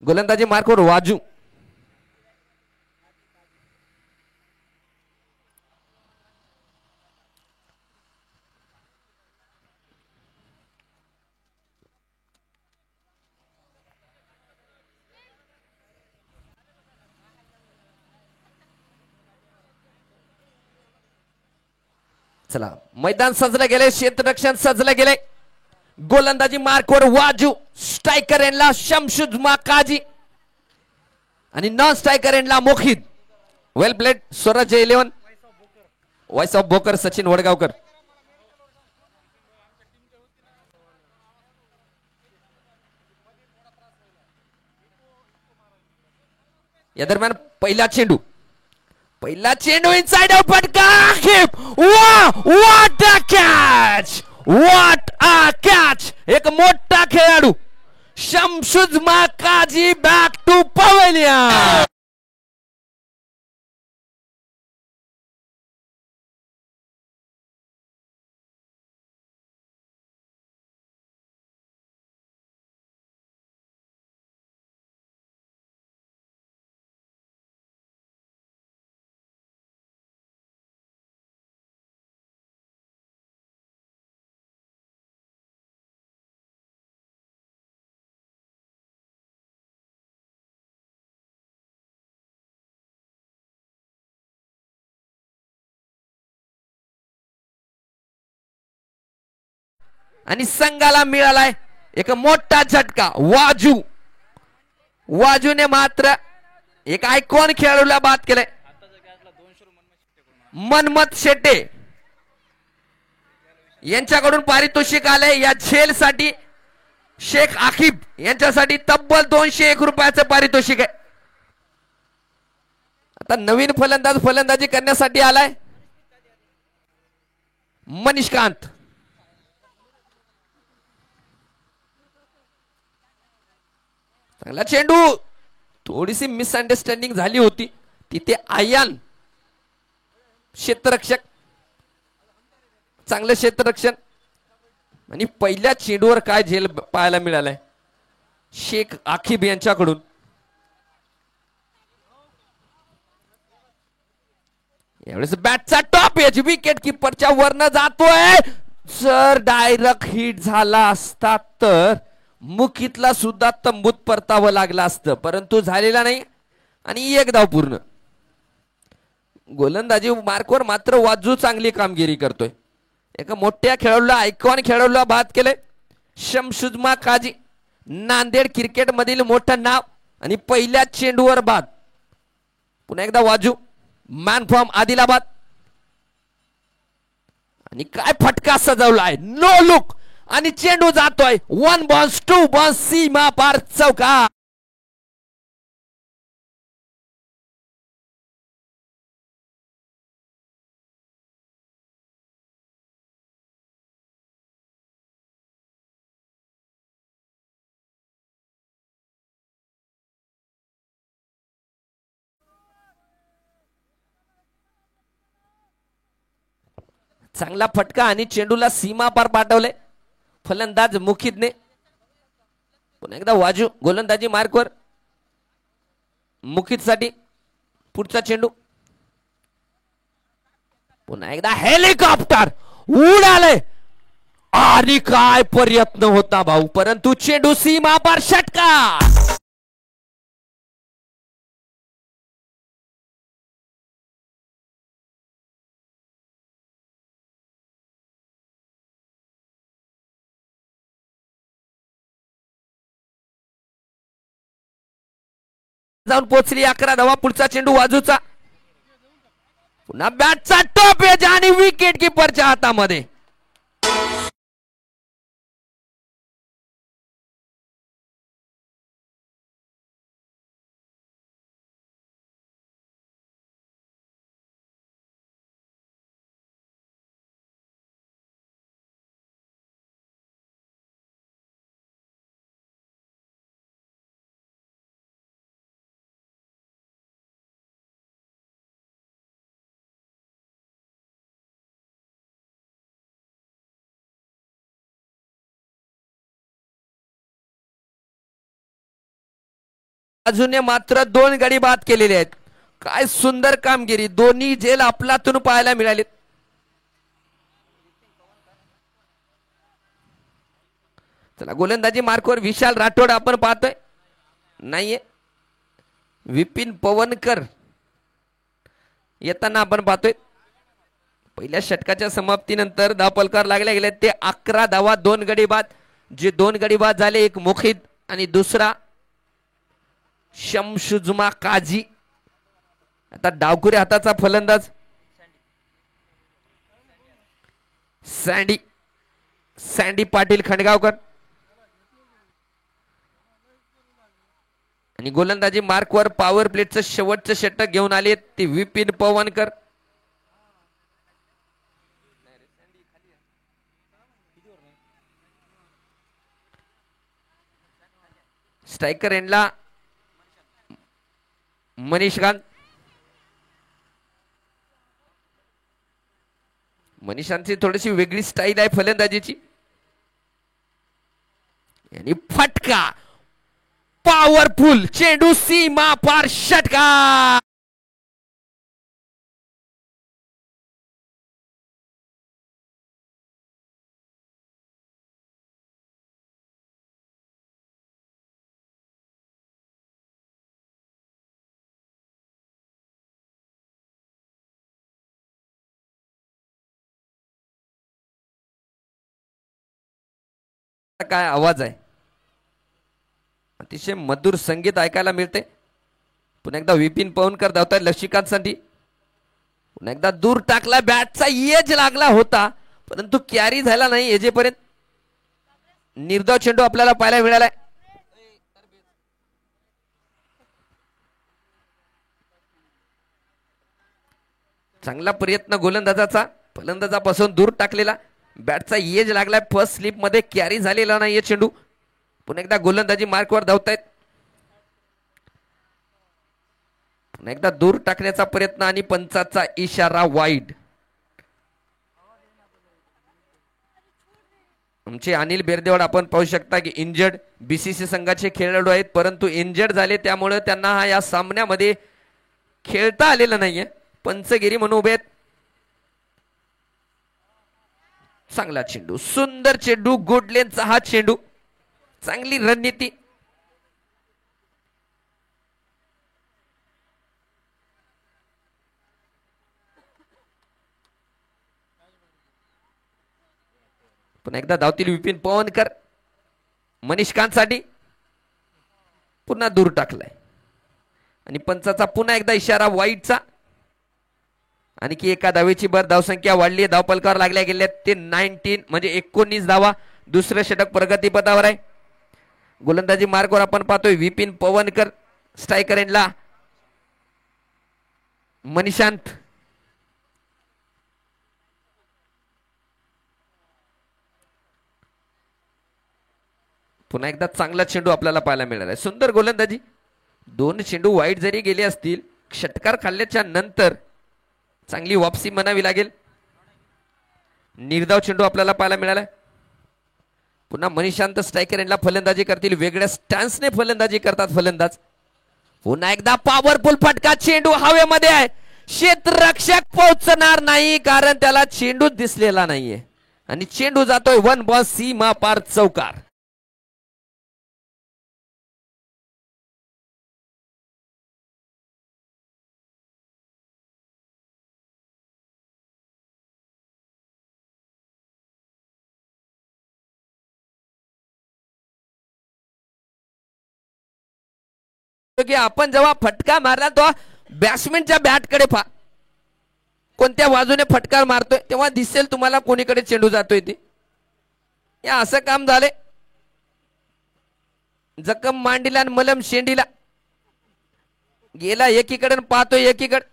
गोलंदाजी मार्कवर वाजू. चला मैदान सजलं गेले, क्षेत्ररक्षण सजलं गेले. गोलंदाजी मार्कवर वाजू. स्ट्रायकर एंडला शमशुद माकाजी आणि नॉन स्ट्रायकर एंडला मोखिद. वेल प्लेड. स्वराज्य 11 वॉइस ऑफ भोकर सचिन वडगावकर. या दरम्यान पहिला चेंडू इनसाइड आउट फटका. वा what a catch, what a catch. एक मोठा खेळाडू शमशुद माकाजी बॅक टू पवेलियन. आणि संघाला मिळालाय एक मोठा झटका. वाजूने मात्र एक आयकॉन खेळाडूला बाद केलंय. मनमत शेट्टे यांच्याकडून पारितोषिक आलंय या झेलसाठी. शेख आकिब यांच्यासाठी तब्बल 201 रुपयाचं पारितोषिक आहे. आता नवीन फलंदाज फलंदाजी करण्यासाठी आलाय मनीषकांत. चांगला चेंडू. थोडीशी मिसअंडरस्टँडिंग झाली होती तिथे. आयान क्षेत्ररक्षक, चांगलं क्षेत्ररक्षण. आणि पहिल्या चेंडूवर काय झेल पाहायला मिळालाय शेख आकिब यांच्याकडून. यावेळेस बॅटचा टॉप एज विकेट किपरच्या वरनं जातोय. जर डायरेक्ट हिट झाला असता तर मुखीतला सुद्धा तंबूत परतावं लागलं असतं, परंतु झालेला नाही. आणि एक धाव पूर्ण. गोलंदाजी मार्कवर मात्र वाजू चांगली कामगिरी करतोय. एका मोठ्या खेळाडूला, आयकॉन खेळाडूला बाद केले. शमशुद माकाजी नांदेड क्रिकेट मधील मोठं नाव आणि पहिल्या चेंडूवर बाद. पुन्हा एकदा वाजू. Man from Adilabad. आणि काय फटका सजवलाय. नो लुक आणि चेंडू जातोय 1 बॉल्स 2 बॉल्स सीमा पार चौका. चांगला फटका आणि चेंडूला सीमा पार पाठवले फलंदाज मुखिदने. पुन्हा एकदा वाजू. गोलंदाजी मार्कवर मुखिद साठी. पुढचा चेंडू. पुन्हा एकदा हेलिकॉप्टर उडाले. आणि काय प्रयत्न होता भाऊ, परंतु चेंडू सीमा पार षटकार. जाऊन पोहोचली 11 धावा. पुढचा चेंडू वाजूचा. पुन्हा बॅटचा टॉप एज आणि विकेट किपरच्या हातामध्ये. अजून मात्र 2 गडी बाद केलेले आहेत. काय सुंदर कामगिरी, दोन्ही झेल आपलातून पाहायला मिळाले. चला गोलंदाजी मार्कवर विशाल राठोड आपण पाहतोय, नाहीये विपिन पवनकर येताना आपण पाहतोय. पहिल्या षटकाच्या समाप्तीनंतर धावफलकावर लागले गेले ते 11 धावा, 2 गडी बाद. जे 2 गडी बाद झाले, एक मुखिद आणि दुसरा शमशुजमा काजी. आता डावखुरे हाताचा फलंदाज सँडी पाटील खंडगावकर आणि गोलंदाजी मार्कवर पॉवर प्लेटचं शेवटचं षटक घेऊन आले ते विपिन पवनकर. स्ट्रायकर एंडला मनीषांची थोडीशी वेगळी स्टाईल आहे फलंदाजीची. आणि फटका, पॉवरफुल चेंडू, सीमा पार षटकार. काय आवाज आहे, अतिशय मधुर संगीत ऐकायला मिळते. पुन्हा एकदा विपिन पवनकर धावताय लक्ष्मीकांतसाठी. पुन्हा एकदा दूर टाकला, बॅटचा एज लागला होता परंतु कॅरी झाला नाही. एजेपर्यंत निर्धाव चेंडू आपल्याला पाहायला मिळालाय. चांगला प्रयत्न गोलंदाजाचा, फलंदाजापासून दूर टाकलेला, बॅटचा एज लागलाय. फर्स्ट स्लिप मध्ये कॅरी झालेला नाहीये चेंडू. पुन्हा एकदा गोलंदाजी मार्कवर धावतायत. पुन्हा एकदा दूर टाकण्याचा प्रयत्न आणि पंचाचा इशारा वाईड. आमचे अनिल बेरदेवाड आपण पाहू शकता की इंजर्ड बीसीसी संघाचे खेळाडू आहेत परंतु इंजर्ड झाले त्यामुळे त्यांना या सामन्यामध्ये खेळता आलेलं नाहीये. पंचगिरी म्हणून उभे आहेत. चांगला चेंडू, सुंदर चेंडू, गुड लेनचा हा चेंडू, चांगली रणनीती. पुन्हा एकदा धावतील विपिन पवनकर मनीषकांतसाठी. पुन्हा दूर टाकलाय आणि पंचाचा पुन्हा एकदा इशारा वाईडचा. आणखी एका धावेची भर, धावसंख्या वाढली आहे. धावफलकावर लागल्या गेल्या ते 19 म्हणजे 19 धावा. दुसरं षटक प्रगतीपथावर आहे. गोलंदाजी मार्गवर आपण पाहतोय विपिन पवनकर, स्ट्रायकर एंडला मनीषांत. पुन्हा एकदा चांगला चेंडू आपल्याला पाहायला मिळाला आहे. सुंदर गोलंदाजी. 2 चेंडू वाईट जरी गेले असतील, षटकार खाल्ल्याच्या नंतर चांगली वापसी म्हणावी लागेल. निर्धाव चेंडू आपल्याला पाहायला मिळाला. पुन्हा मनीषांत स्ट्रायकर एंडला फलंदाजी करतील. वेगळ्या स्टॅन्सने फलंदाजी करतात फलंदाज. पुन्हा एकदा पॉवरफुल फटका, चेंडू हवेमध्ये आहे. क्षेत्ररक्षक पोहोचणार नाही कारण त्याला चेंडू दिसलेला नाहीये आणि चेंडू जातोय 1 बॉल, सीमा पार चौकार. की आपण जेव्हा फटका मारला तो बॅट्समॅनच्या बॅटकडे कोणत्या बाजूने फटका मारतोय तेव्हा दिसेल तुम्हाला कोणीकडे चेंडू जातोय ते. या असं काम झाले. जखम मांडीला आणि मलम शेंडीला गेला एकीकडे पाहतोय एकीकडे.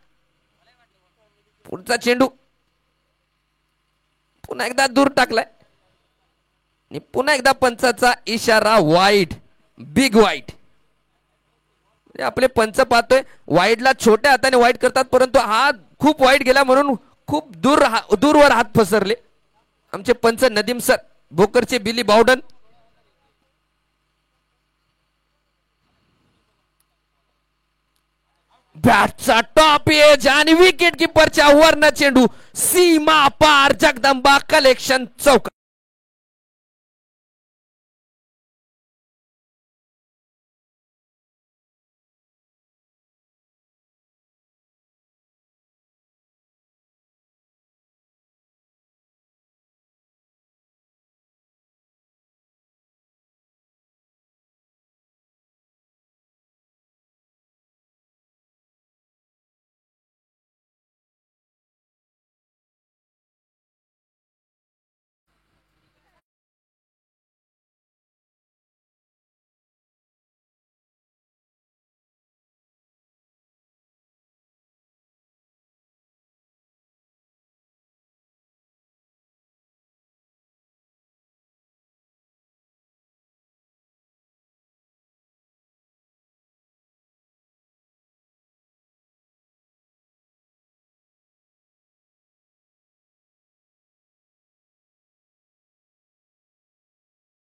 पुढचा चेंडू पुन्हा एकदा दूर टाकलाय आणि पुन्हा एकदा पंचाचा इशारा वाईड, बिग वाईड. आपले पंच पाहतोय वाईडला छोट्या हाताने वाईड करतात परंतु हा खूप वाईड गेला म्हणून खूप दूरवर हात पसरले आमचे पंच नदीम सर, भोकरचे बिली बावडन. बॅटचा टॉप एज आणि विकेट किपरच्या वरनं चेंडू सीमा पार. जगदंबा कलेक्शन चौकार.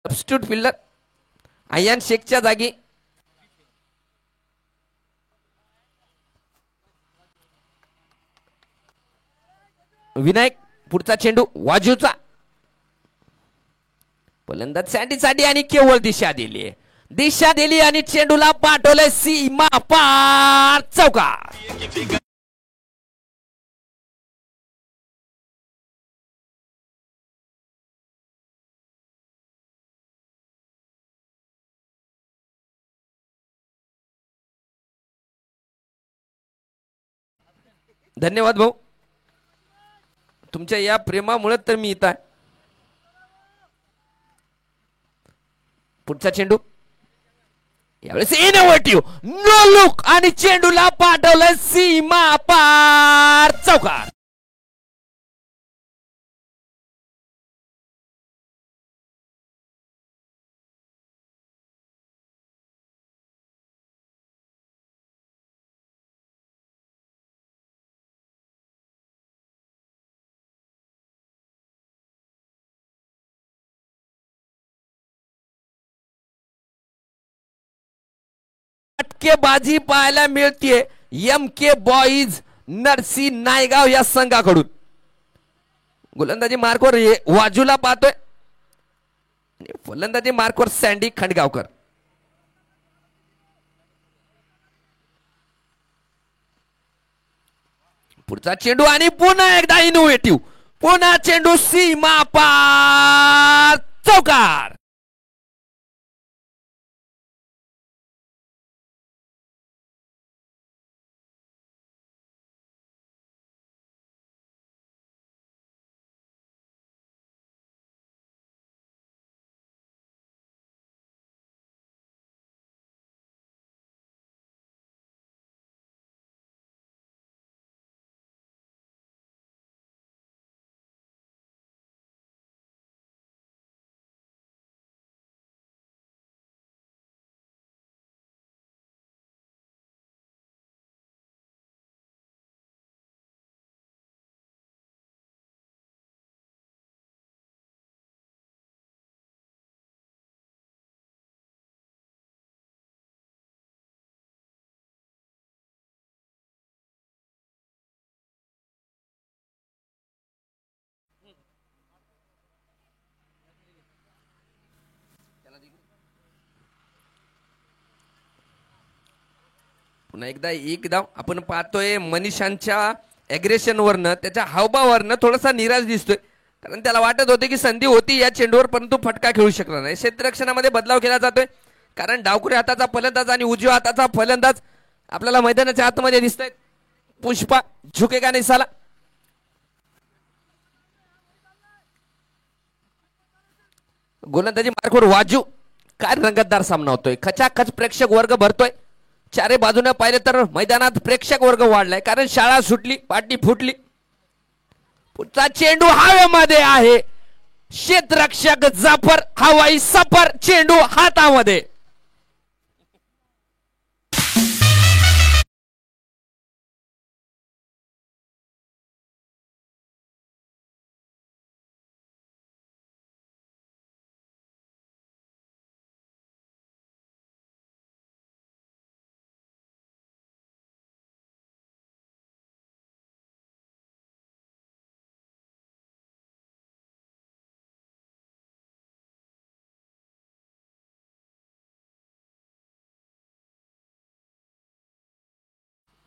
सबस्टिट्यूट फिल्डर अयान शेखच्या जागी विनायक. पुढचा चेंडू वाजूचा. फलंदाज सँडीसाठी आणि केवळ दिशा दिली. दिशा दिली आणि चेंडूला पाठवले सीमा पार. चौकार. धन्यवाद भाऊ, तुमच्या या प्रेमामुळे तर मी इथं आहे. पुढचा चेंडू यावेळेस इनोव्हेटिव्ह नो लुक आणि चेंडूला पाठवलं सीमा पार. चौकार. बाजी पाहायला मिळते एम के बॉईज नरसी नायगाव या संघाकडून. गोलंदाजी मार्कवर वाजूला पाहतोय. फलंदाजी मार्कवर सँडी खंडगावकर. पुढचा चेंडू आणि पुन्हा एकदा इनोव्हेटिव्ह. पुन्हा चेंडू सीमा पार. चौकार. पुन्हा एकदा एक धाव आपण पाहतोय. मनीषांच्या अग्रेशन वरनं त्याच्या हावभावावरनं थोडासा निराश दिसतोय, कारण त्याला वाटत होते की संधी होती या चेंडूवर, परंतु फटका खेळू शकला नाही. क्षेत्ररक्षणामध्ये बदलाव केला जातोय, कारण डावखुऱ्या हाताचा फलंदाज आणि उजव्या हाताचा फलंदाज आपल्याला मैदानाच्या आतमध्ये दिसतोय. पुष्पा झुकेगा नाही साला. गोलंदाजी मार्कवर वाजू. काय रंगतदार सामना होतोय. खचाखच प्रेक्षक वर्ग भरतोय. चारे बाजूने पाहिले तर मैदानात प्रेक्षक वर्ग वाढलाय, कारण शाळा सुटली, पाटी फुटली. पुढचा चेंडू हवेमध्ये आहे. क्षेत्ररक्षक जाफर हवाई सफर. चेंडू हातामध्ये.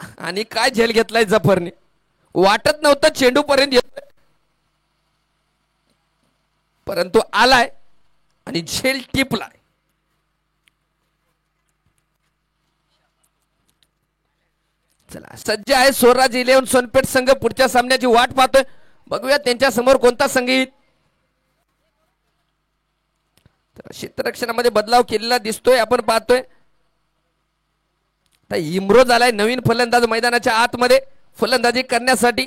आणि काय झेल घेतलाय जफरने, वाटत नव्हतं चेंडू पर्यंत येतोय, परंतु आलाय आणि झेल टिपलाय. चला सज्ज आहे स्वराज 11 सोनपेठ संघ पुढच्या सामन्याची वाट पाहतोय. बघूया त्यांच्या समोर कोणता संघ येईल. क्षेत्ररक्षणामध्ये बदलाव केलेला दिसतोय, आपण पाहतोय. इम्रोज आलाय नवीन फलंदाज मैदानाच्या आतमध्ये फलंदाजी करण्यासाठी,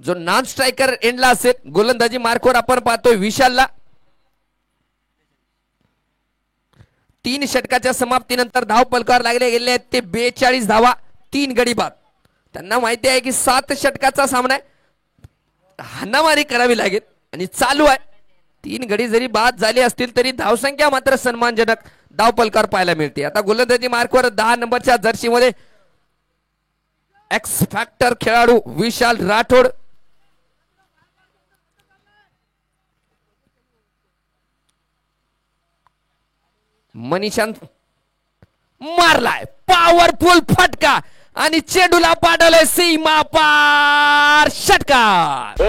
जो नॉन स्ट्रायकर एंडला असेल. गोलंदाजी मार्कवर आपण पाहतोय विशालला. 3 षटकाच्या समाप्तीनंतर धाव पलकार लागले गेले आहेत ते 42 धावा, 3 गडी बाद. त्यांना माहिती आहे की 7 षटकाचा सामना आहे, हाणामारी करावी लागेल आणि चालू आहे. 3 गडी जरी बाद झाले असतील तरी धावसंख्या मात्र सन्मानजनक धाव पलकार पाहायला मिळते. आता गोलंदाजी मार्कवर 10 नंबरच्या जर्सीमध्ये एक्स फॅक्टर खेळाडू विशाल राठोड. मनीषांत मारलाय पॉवरफुल फटका आणि चेंडूला पाडवलंय सीमा पार षटकार.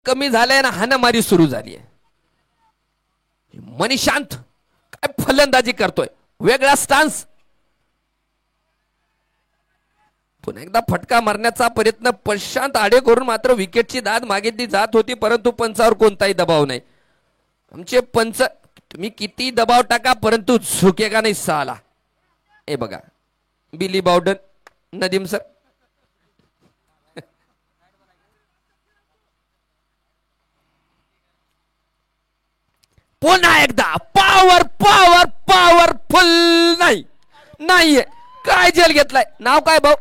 कमी झालंय ना, हाणामारी सुरू झाली आहे. मनीषांत काय फलंदाजी करतोय, वेगळा स्टान्स. पुन्हा एकदा फटका मारण्याचा प्रयत्न, प्रशांत आडे करून मात्र विकेटची दाद मागितली जात होती, परंतु पंचावर कोणताही दबाव नाही. आमचे पंच तुम्ही किती दबाव टाका परंतु झुकेगा नाही साला. हे बघा बिली बाउडन, नदीम सर. पुन्हा एकदा पॉवर पॉवर पॉवरफुल. नाही नाहीये, काय जेल घेतलाय. नाव काय भाऊ?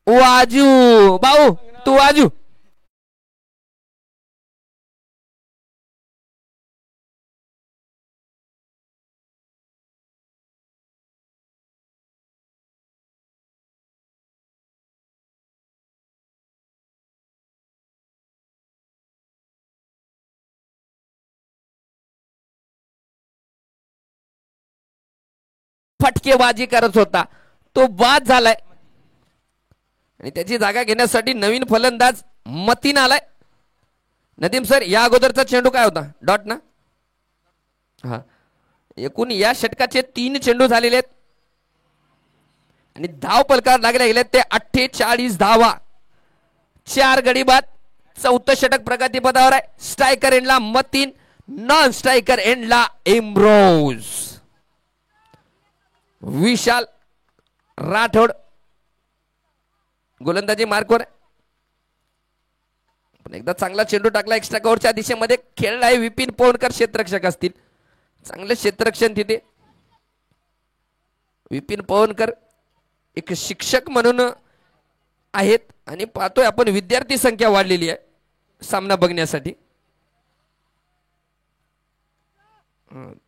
वाजू. भाऊ तू वाजू. फटकेबाजी करत होता, तो बाद झालाय आणि त्याची जागा घेण्यासाठी नवीन फलंदाज मतीन आलाय. नदीम सर, या अगोदरचा चेंडू काय होता? डॉट ना. हा, एकूण या षटकाचे 3 चेंडू झालेले आहेत आणि धाव पलकार लागले गेले ते 48 धावा, 4 गडी बाद. 4थं षटक प्रगतीपथावर आहे. स्ट्रायकर एंडला मतीन, नॉन स्ट्रायकर एंडला इम्रोज. विशाल राठोड गोलंदाजी मार्कवर. पण एकदा चांगला चेंडू टाकला एक्स्ट्रा कव्हरच्या दिशेमध्ये, खेळलाय. विपिन पोवनकर क्षेत्ररक्षक असतील, चांगले क्षेत्ररक्षण तिथे. विपिन पोवनकर एक शिक्षक म्हणून आहेत आणि पाहतोय आपण विद्यार्थी संख्या वाढलेली आहे सामना बघण्यासाठी.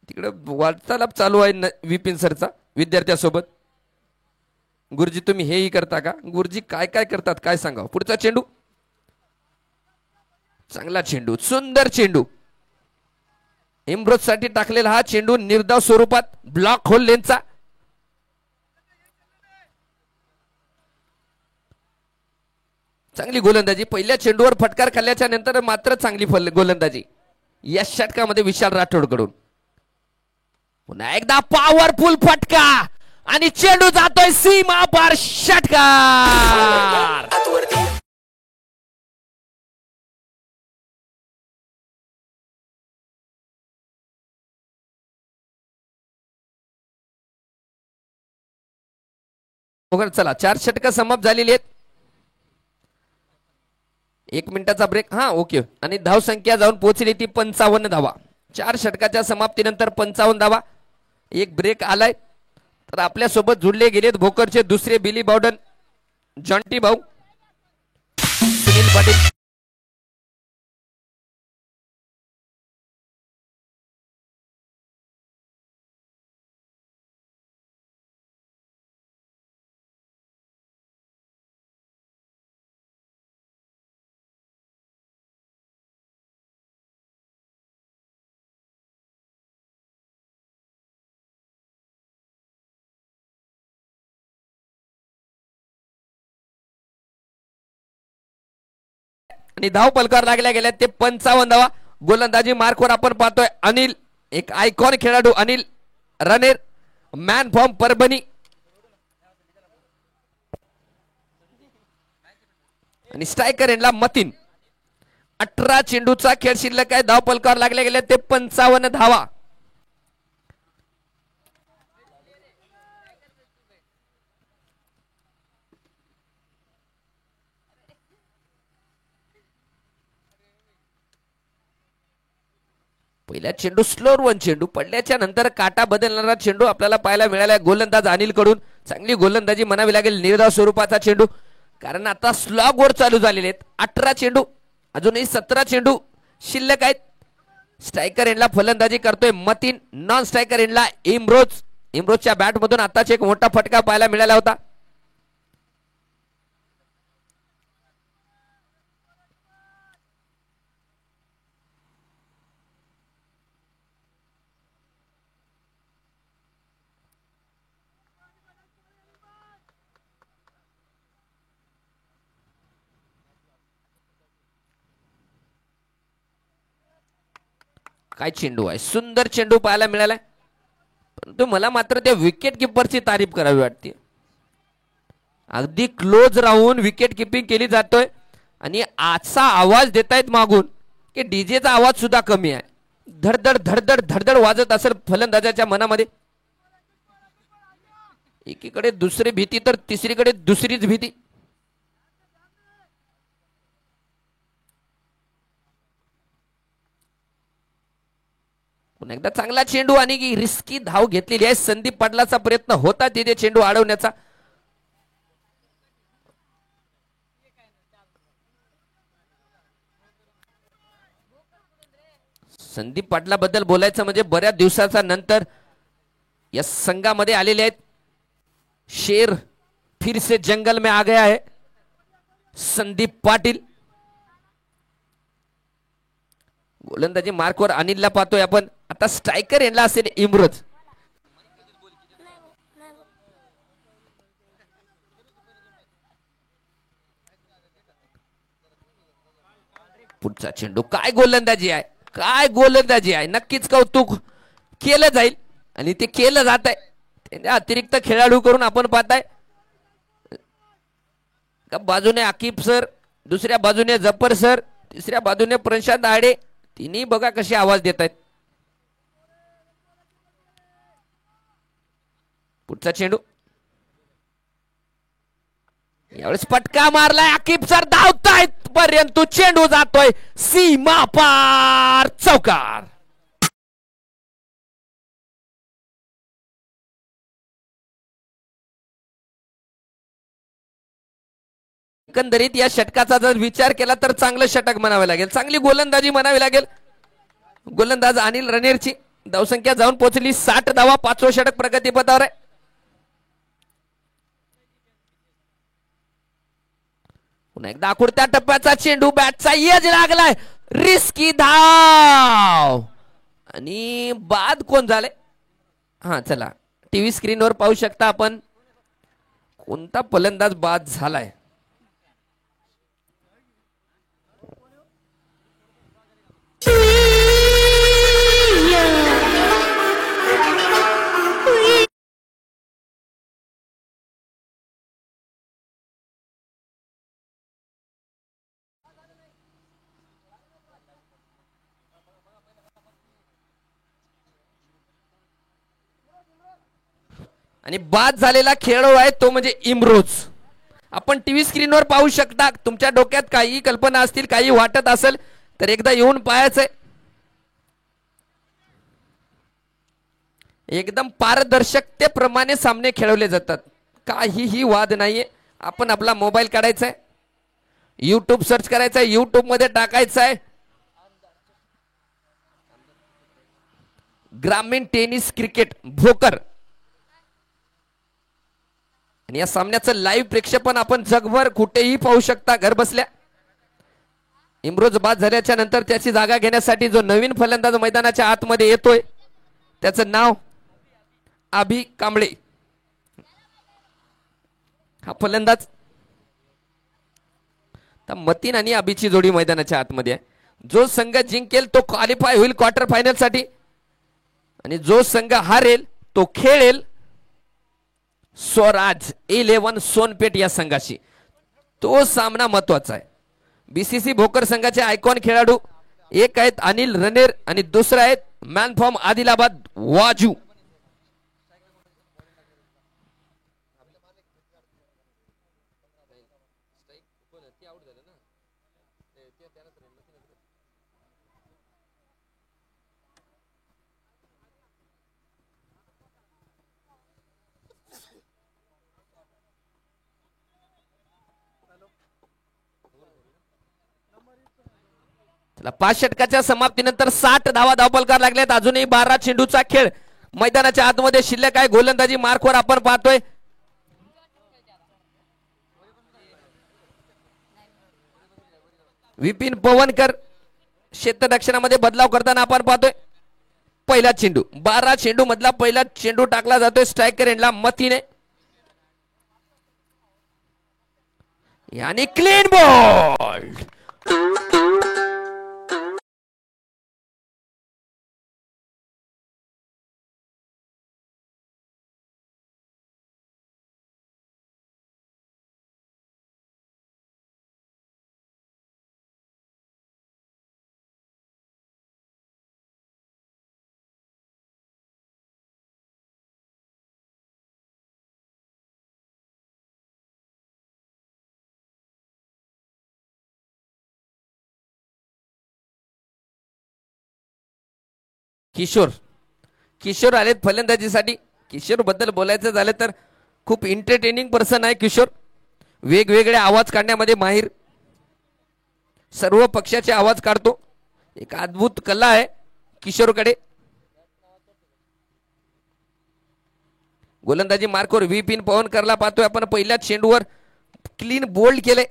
तिकडे वार्तालाप चालू आहे विपिन सरचा विद्यार्थ्यासोबत. गुरुजी तुम्ही हेही करता का? गुरुजी काय काय करतात काय सांगा. पुढचा चेंडू, चांगला चेंडू, सुंदर चेंडू. इम्रोज साठी टाकलेला हा चेंडू निर्धाव स्वरूपात ब्लॉक होल लेनचा. चांगली गोलंदाजी. पहिल्या चेंडूवर फटकार खाल्ल्याच्या नंतर मात्र चांगली गोलंदाजी या षटकामध्ये विशाल राठोड कडून. पुन्हा एकदा पॉवरफुल फटका आणि चेंडू जातोय सीमा पार षटकार. चला 4 षटक समाप्त झालेली आहेत. 1 मिनिटाचा ब्रेक. हा ओके. आणि धाव संख्या जाऊन पोहोचली ती 55 धावा. 4 षटकाच्या समाप्तीनंतर 55 धावा. एक ब्रेक आलाय. तर आपल्या सोबत जुळले गेलेत भोकरचे दुसरे बिली बाउडन, जॉन्टी भाऊ, सुनील पाटील. आणि धाव पलकार लागल्या गेल्या ते 55 धावा. गोलंदाजी मार्कवर आपण पाहतोय अनिल, एक आयकॉन खेळाडू अनिल रणेर, मॅन फ्रॉम परभणी. आणि स्ट्रायकर एंडला मतीन. 18 चेंडूचा खेळ शिल्लक आहे. धाव पलकार लागल्या गेल्या ते 55 धावा. पहिल्या चेंडू स्लोअर वन चेंडू पडल्याच्या नंतर काटा बदलणारा चेंडू आपल्याला पाहायला मिळाला. गोलंदाज अनिल कडून चांगली गोलंदाजी म्हणावी लागेल. निर्धाव स्वरूपाचा चेंडू, कारण आता स्लॉग वर चालू झालेले आहेत. 18 चेंडू, अजूनही 17 चेंडू शिल्लक आहेत. स्ट्रायकर एंडला फलंदाजी करतोय मतीन, नॉन स्ट्रायकर एंडला इम्रोज. इम्रोजच्या बॅट मधून आताच एक मोठा फटका पाहायला मिळाला होता. काय चेंडू आहे, सुंदर चेंडू पाहायला मिळालाय. परंतु मला मात्र त्या विकेट किपरची तारीफ करावी वाटते. अगदी क्लोज राहून विकेट किपिंग केली जातोय आणि आजचा आवाज देतायत मागून की डीजेचा आवाज सुद्धा कमी आहे. धडधड धडधड धडधड वाजत असेल फलंदाजाच्या मनामध्ये. एकीकडे दुसरी भीती तर तिसरीकडे दुसरीच भीती. पुन्हा एकदा चांगला चेंडू आणि रिस्की धाव घेतलेली आहे. संदीप पाटलाचा प्रयत्न होता तिथे चेंडू अडवण्याचा. संदीप पाटलाबद्दल बोलायचं म्हणजे बऱ्याच दिवसाचा नंतर या संघामध्ये आलेले आहेत. शेर फिर से जंगल में आ गया है संदीप पाटील. गोलंदाजी मार्कवर अनिलला पाहतोय आपण. आता स्ट्रायकर यांना असेल इम्रोज. पुढचा चेंडू, काय गोलंदाजी आहे, काय गोलंदाजी आहे. नक्कीच कौतुक केलं जाईल आणि ते केलं जात आहे. अतिरिक्त खेळाडू करून आपण पाहताय का बाजूने आकिब सर, दुसऱ्या बाजूने जफर सर, तिसऱ्या बाजूने प्रशांत आडे, तिन्ही बघा कसे आवाज देत आहेत. पुढचा चेंडू, यावेळेस पटका मारलाय आकिब सर, धावतायत परंतु चेंडू जातोय सीमा पार, चौकार. एकंदरीत या षटकाचा जर विचार केला तर चांगलं षटक म्हणावे लागेल, चांगली गोलंदाजी म्हणावी लागेल. गोलंदाज अनिल रणेरची धावसंख्या जाऊन पोहोचली 60 धावा. 5वं षटक प्रगतीपथावर आहे. पुन्हा एकदा आखुडत्या टप्प्याचा चेंडू, बॅटचा एज लागलाय, रिस्की धाव आणि बाद कोण झाले. हा चला टीव्ही स्क्रीनवर पाहू शकता आपण कोणता फलंदाज बाद झालाय. आणि बाद झालेला खेळाडू आहे तो म्हणजे इम्रोज. आपण टीव्ही स्क्रीनवर पाहू शकता. तुमच्या डोक्यात काही कल्पना असतील, काही वाटत असेल तर एकदा येऊन पाहायचंय. एकदम पारदर्शकतेप्रमाणे सामने खेळवले जातात, काहीही वाद नाहीये. आपण आपला मोबाईल काढायचा आहे, युट्यूब सर्च करायचं आहे, युट्यूब मध्ये टाकायचं आहे ग्रामीण टेनिस क्रिकेट भोकर, आणि या सामन्याचं लाईव्ह प्रेक्षेपण आपण जगभर कुठेही पाहू शकता घर बसल्या. इम्रोज बाद झाल्याच्या नंतर त्याची जागा घेण्यासाठी जो नवीन फलंदाज मैदानाच्या आतमध्ये येतोय त्याचं नाव अभि कांबळे. हा फलंदाज तर मतीन आणि अभिची जोडी मैदानाच्या आतमध्ये आहे। जो संघ जिंकेल तो क्वालिफाय होईल क्वार्टर फायनल साठी आणि जो संघ हारेल तो खेळेल स्वराज 11 सोनपेठ या संघाशी। तो सामना महत्वाचा आहे। बीसीसी भोकर संघाचे आयकॉन खेळाडू एक आहेत अनिल रनेर आणि दुसरा आहेत मॅन फ्रॉम आदिलाबाद वाजू। पाच षटकाच्या समाप्तीनंतर 60 धावा धावपलकार लागलेत। अजूनही 12 चेंडूचा खेळ मैदानाच्या आतमध्ये शिल्लक आहे। गोलंदाजी मार्कवर आपण पाहतोय विपिन पवनकर। क्षेत्ररक्षणामध्ये बदलाव करताना आपण पाहतोय पहिला चेंडू 12 चेंडू मधला पहिला चेंडू टाकला जातोय स्ट्रायकर एंडला मतीने यानी क्लीन बॉल। किशोर आलेत फलंदाजीसाठी। किशोर बद्दल बोलायचं झालं तर खूप एंटरटेनिंग पर्सन आहे किशोर। वेगवेगळे आवाज काढण्यामध्ये माहिर, सर्व पक्षाचे आवाज काढतो। एक अद्भुत कला आहे किशोरकडे। गोलंदाजी मार्कवर विपिन पवनकरला पाहतोय आपण पहिल्या चेंडूवर क्लीन बोल्ड केले।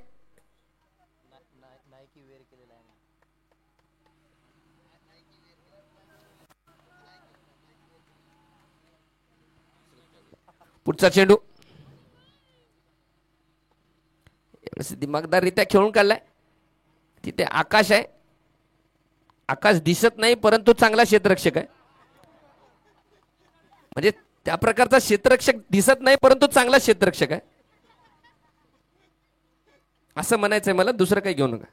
पुढचा चेंडू दिमागदाररित्या खेळून काढलाय। तिथे आकाश आहे, आकाश दिसत नाही परंतु चांगला क्षेत्ररक्षक आहे। म्हणजे त्या प्रकारचा क्षेत्ररक्षक दिसत नाही परंतु चांगला क्षेत्ररक्षक आहे असं म्हणायचंय मला, दुसरं काही घेऊ नका।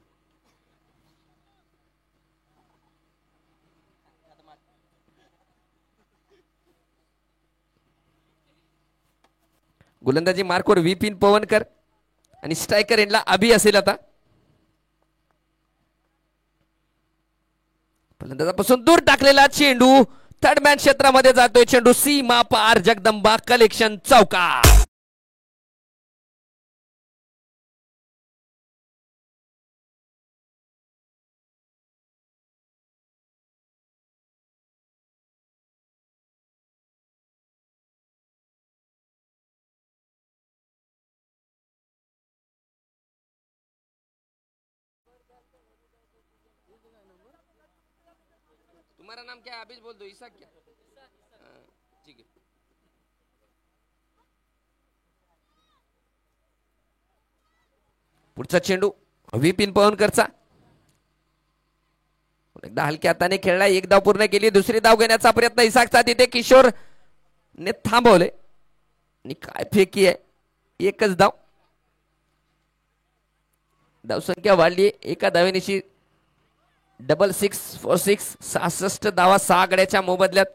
गोलंदाजी मार्कवर विपिन पवनकर आणि स्ट्रायकर एंडला अभि असेल। आता फलंदाजापासून दूर टाकलेला चेंडू थर्ड मॅन क्षेत्रामध्ये जातोय। चेंडू सीमा पार जगदंबा कलेक्शन चौकार। तुम्हारा नाम क्या है? अभी बोल दो। इसाक क्या? ठीक है। पुढचा चेंडू विपिन पवनकरचा। एकदा हलक्या हाताने खेळला, एक धाव पूर्ण केली। दुसरी धाव घेण्याचा प्रयत्न इसाकचा, तिथे किशोर ने थांबवले आणि काय फेकी आहे। एकच धाव, धावसंख्या वाढली एका धावेनिशी। 6 for 6 66 धावा 6 गड्याच्या मोबदल्यात।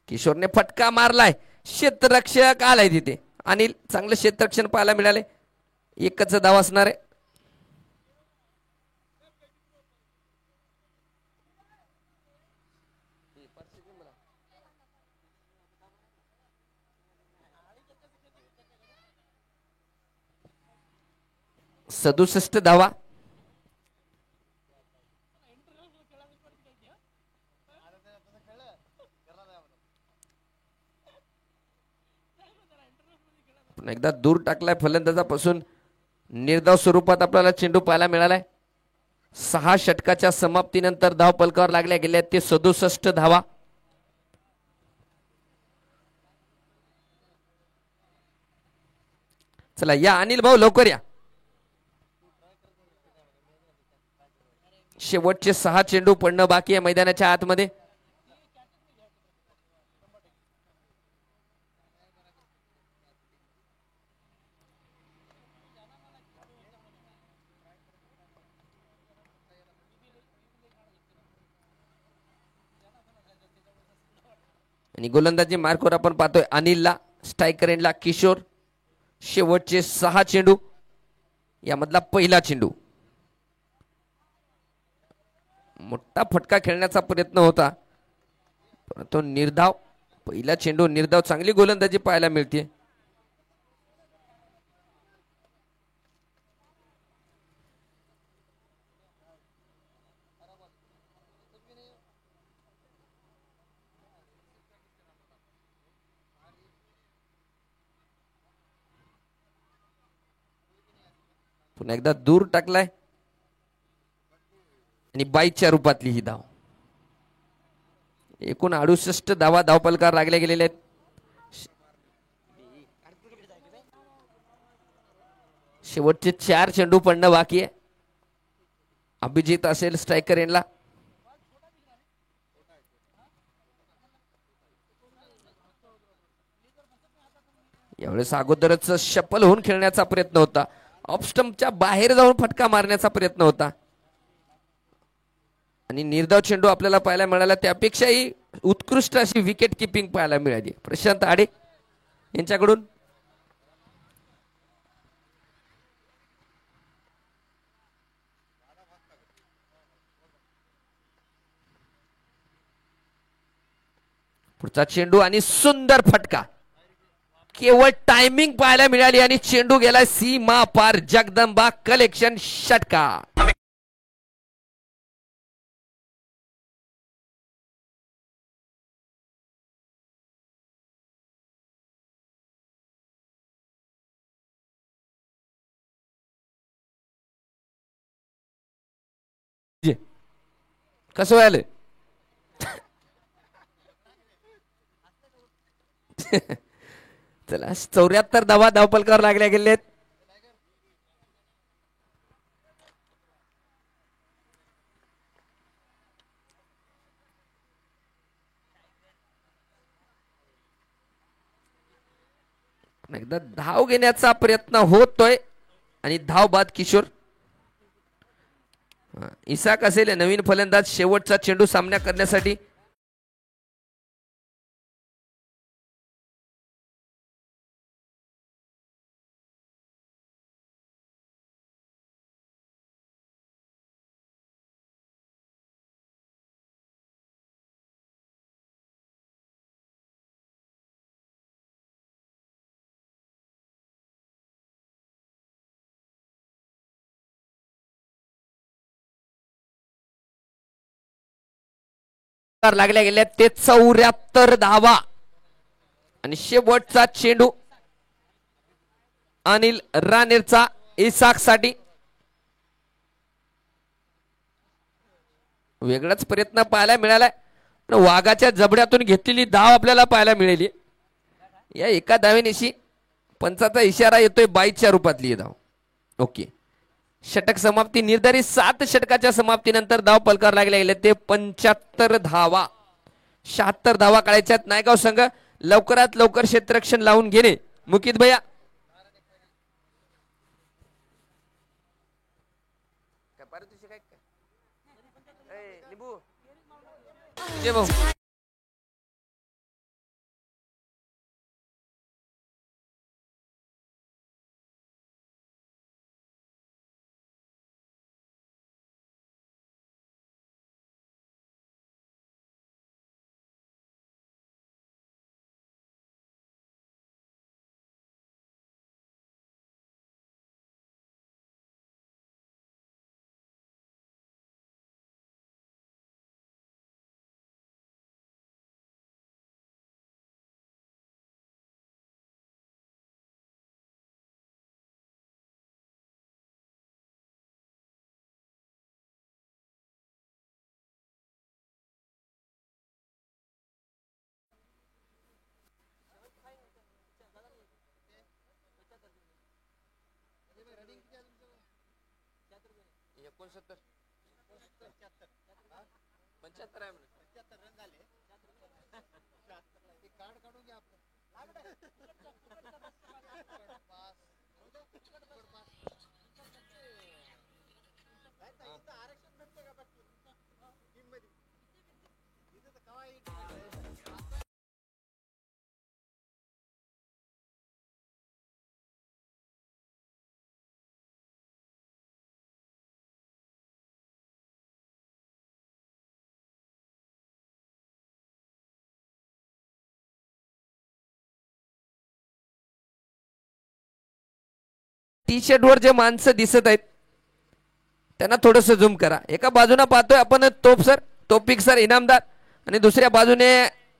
किशोरने फटका मारलाय, क्षेत्ररक्षक आलाय तिथे। अनिल चांगलं क्षेत्ररक्षण पाहायला मिळाले। एकच धाव असणार आहे। सदुसष्ट धावा। एकदा दूर टाकलाय फलंदाजापासून। निर्धाव स्वरूपात आपल्याला चेंडू पाहायला मिळालाय। 6 षटकाच्या समाप्तीनंतर धाव फलकावर लागल्या गेल्या ते 67 धावा. चला या अनिल भाऊ लवकर या. शेवटचे 6 चेंडू पडणं बाकी आहे मैदानाच्या आतमध्ये. आणि गोलंदाजी मार्कवर आपण पाहतोय अनिलला, स्ट्रायकर एंडला किशोर. शेवटचे 6 चेंडू यामधला पहिला चेंडू. मोठा फटका खेळण्याचा प्रयत्न होता परंतु निर्धाव. पहिला चेंडू निर्धाव. चांगली गोलंदाजी पाहायला मिळते. पुन्हा एकदा दूर टाकलाय आणि 22च्या रूपातली ही धाव. एकूण 68 धावा धावपलकार लागल्या गेलेल्या आहेत. शेवटचे 4 चेंडू पडणं बाकी आहे. अभिजित असेल स्ट्रायकर एंडला. यावेळेस अगोदरच शपल होऊन खेळण्याचा प्रयत्न होता. ऑफ स्टंपच्या बाहेर जाऊन फटका मारण्याचा प्रयत्न होता आणि निर्धाव चेंडू आपल्याला पाहायला मिळाला. त्यापेक्षाही उत्कृष्ट अशी विकेट किपिंग पाहायला मिळाली प्रशांत आडे यांच्याकडून. पुढचा चेंडू आणि सुंदर फटका. केवळ टायमिंग पाहायला मिळाली आणि चेंडू गेला सीमा पार. जगदंबा कलेक्शन षटकार. कसं व्हायला चला 74 धावा धावपलकावर लागल्या गेलेत. एकदा धाव घेण्याचा प्रयत्न होतोय आणि धाव बाद किशोर. इसाक असेल नवीन फलंदाज शेवटचा चेंडू सामना करण्यासाठी. लागल्या गेल्या ते 74 धावा आणि शेवटचा चेंडू अनिल राणेरचा इसाक साठी. वेगळाच प्रयत्न पाहायला मिळालाय. वाघाच्या जबड्यातून घेतलेली धाव आपल्याला पाहायला मिळाली. या एका धावेनिशी पंचाचा इशारा येतोय 22च्या रूपातली धाव. ओके. षटक समाप्ती निर्धारित 7 षटकाच्या समाप्तीनंतर धाव पलकार लागले गेले ते 75 धावा. 76 धावा काढायच्यात. नायगाव संघ लवकरात लवकर क्षेत्ररक्षण लावून घेणे. मुकित भैया भाऊ टी शर्ट वर जे माणसं दिसत आहेत त्यांना थोडस झूम करा. एका बाजूने पाहतोय आपण तोप सर, तोपिक सर इनामदार, आणि दुसऱ्या बाजूने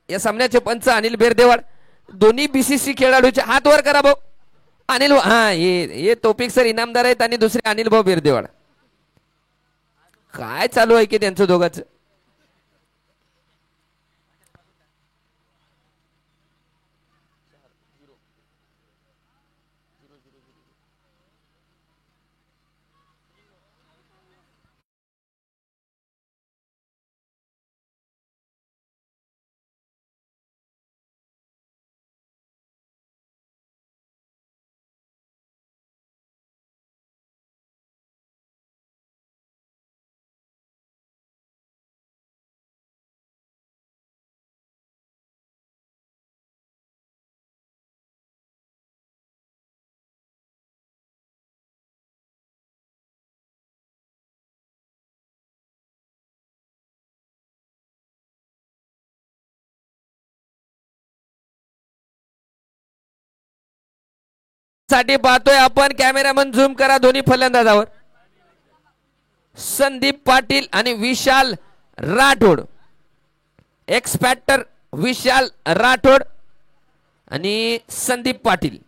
या सामन्याचे पंच अनिल बेरदेवाड. दोन्ही बीसीसी खेळाडूचे हात वर करा भाऊ. अनिल, हा हे तोपिक सर इनामदार आहेत आणि दुसरे अनिल भाऊ बेरदेवाड. काय चालू आहे की त्यांचं दोघांचं. साठी पाहतोय आपण. कॅमेरामन झूम करा दोन्ही फलंदाजावर. संदीप पाटील आणि विशाल राठोड. एक्सपॅक्टर विशाल राठोड आणि संदीप पाटील.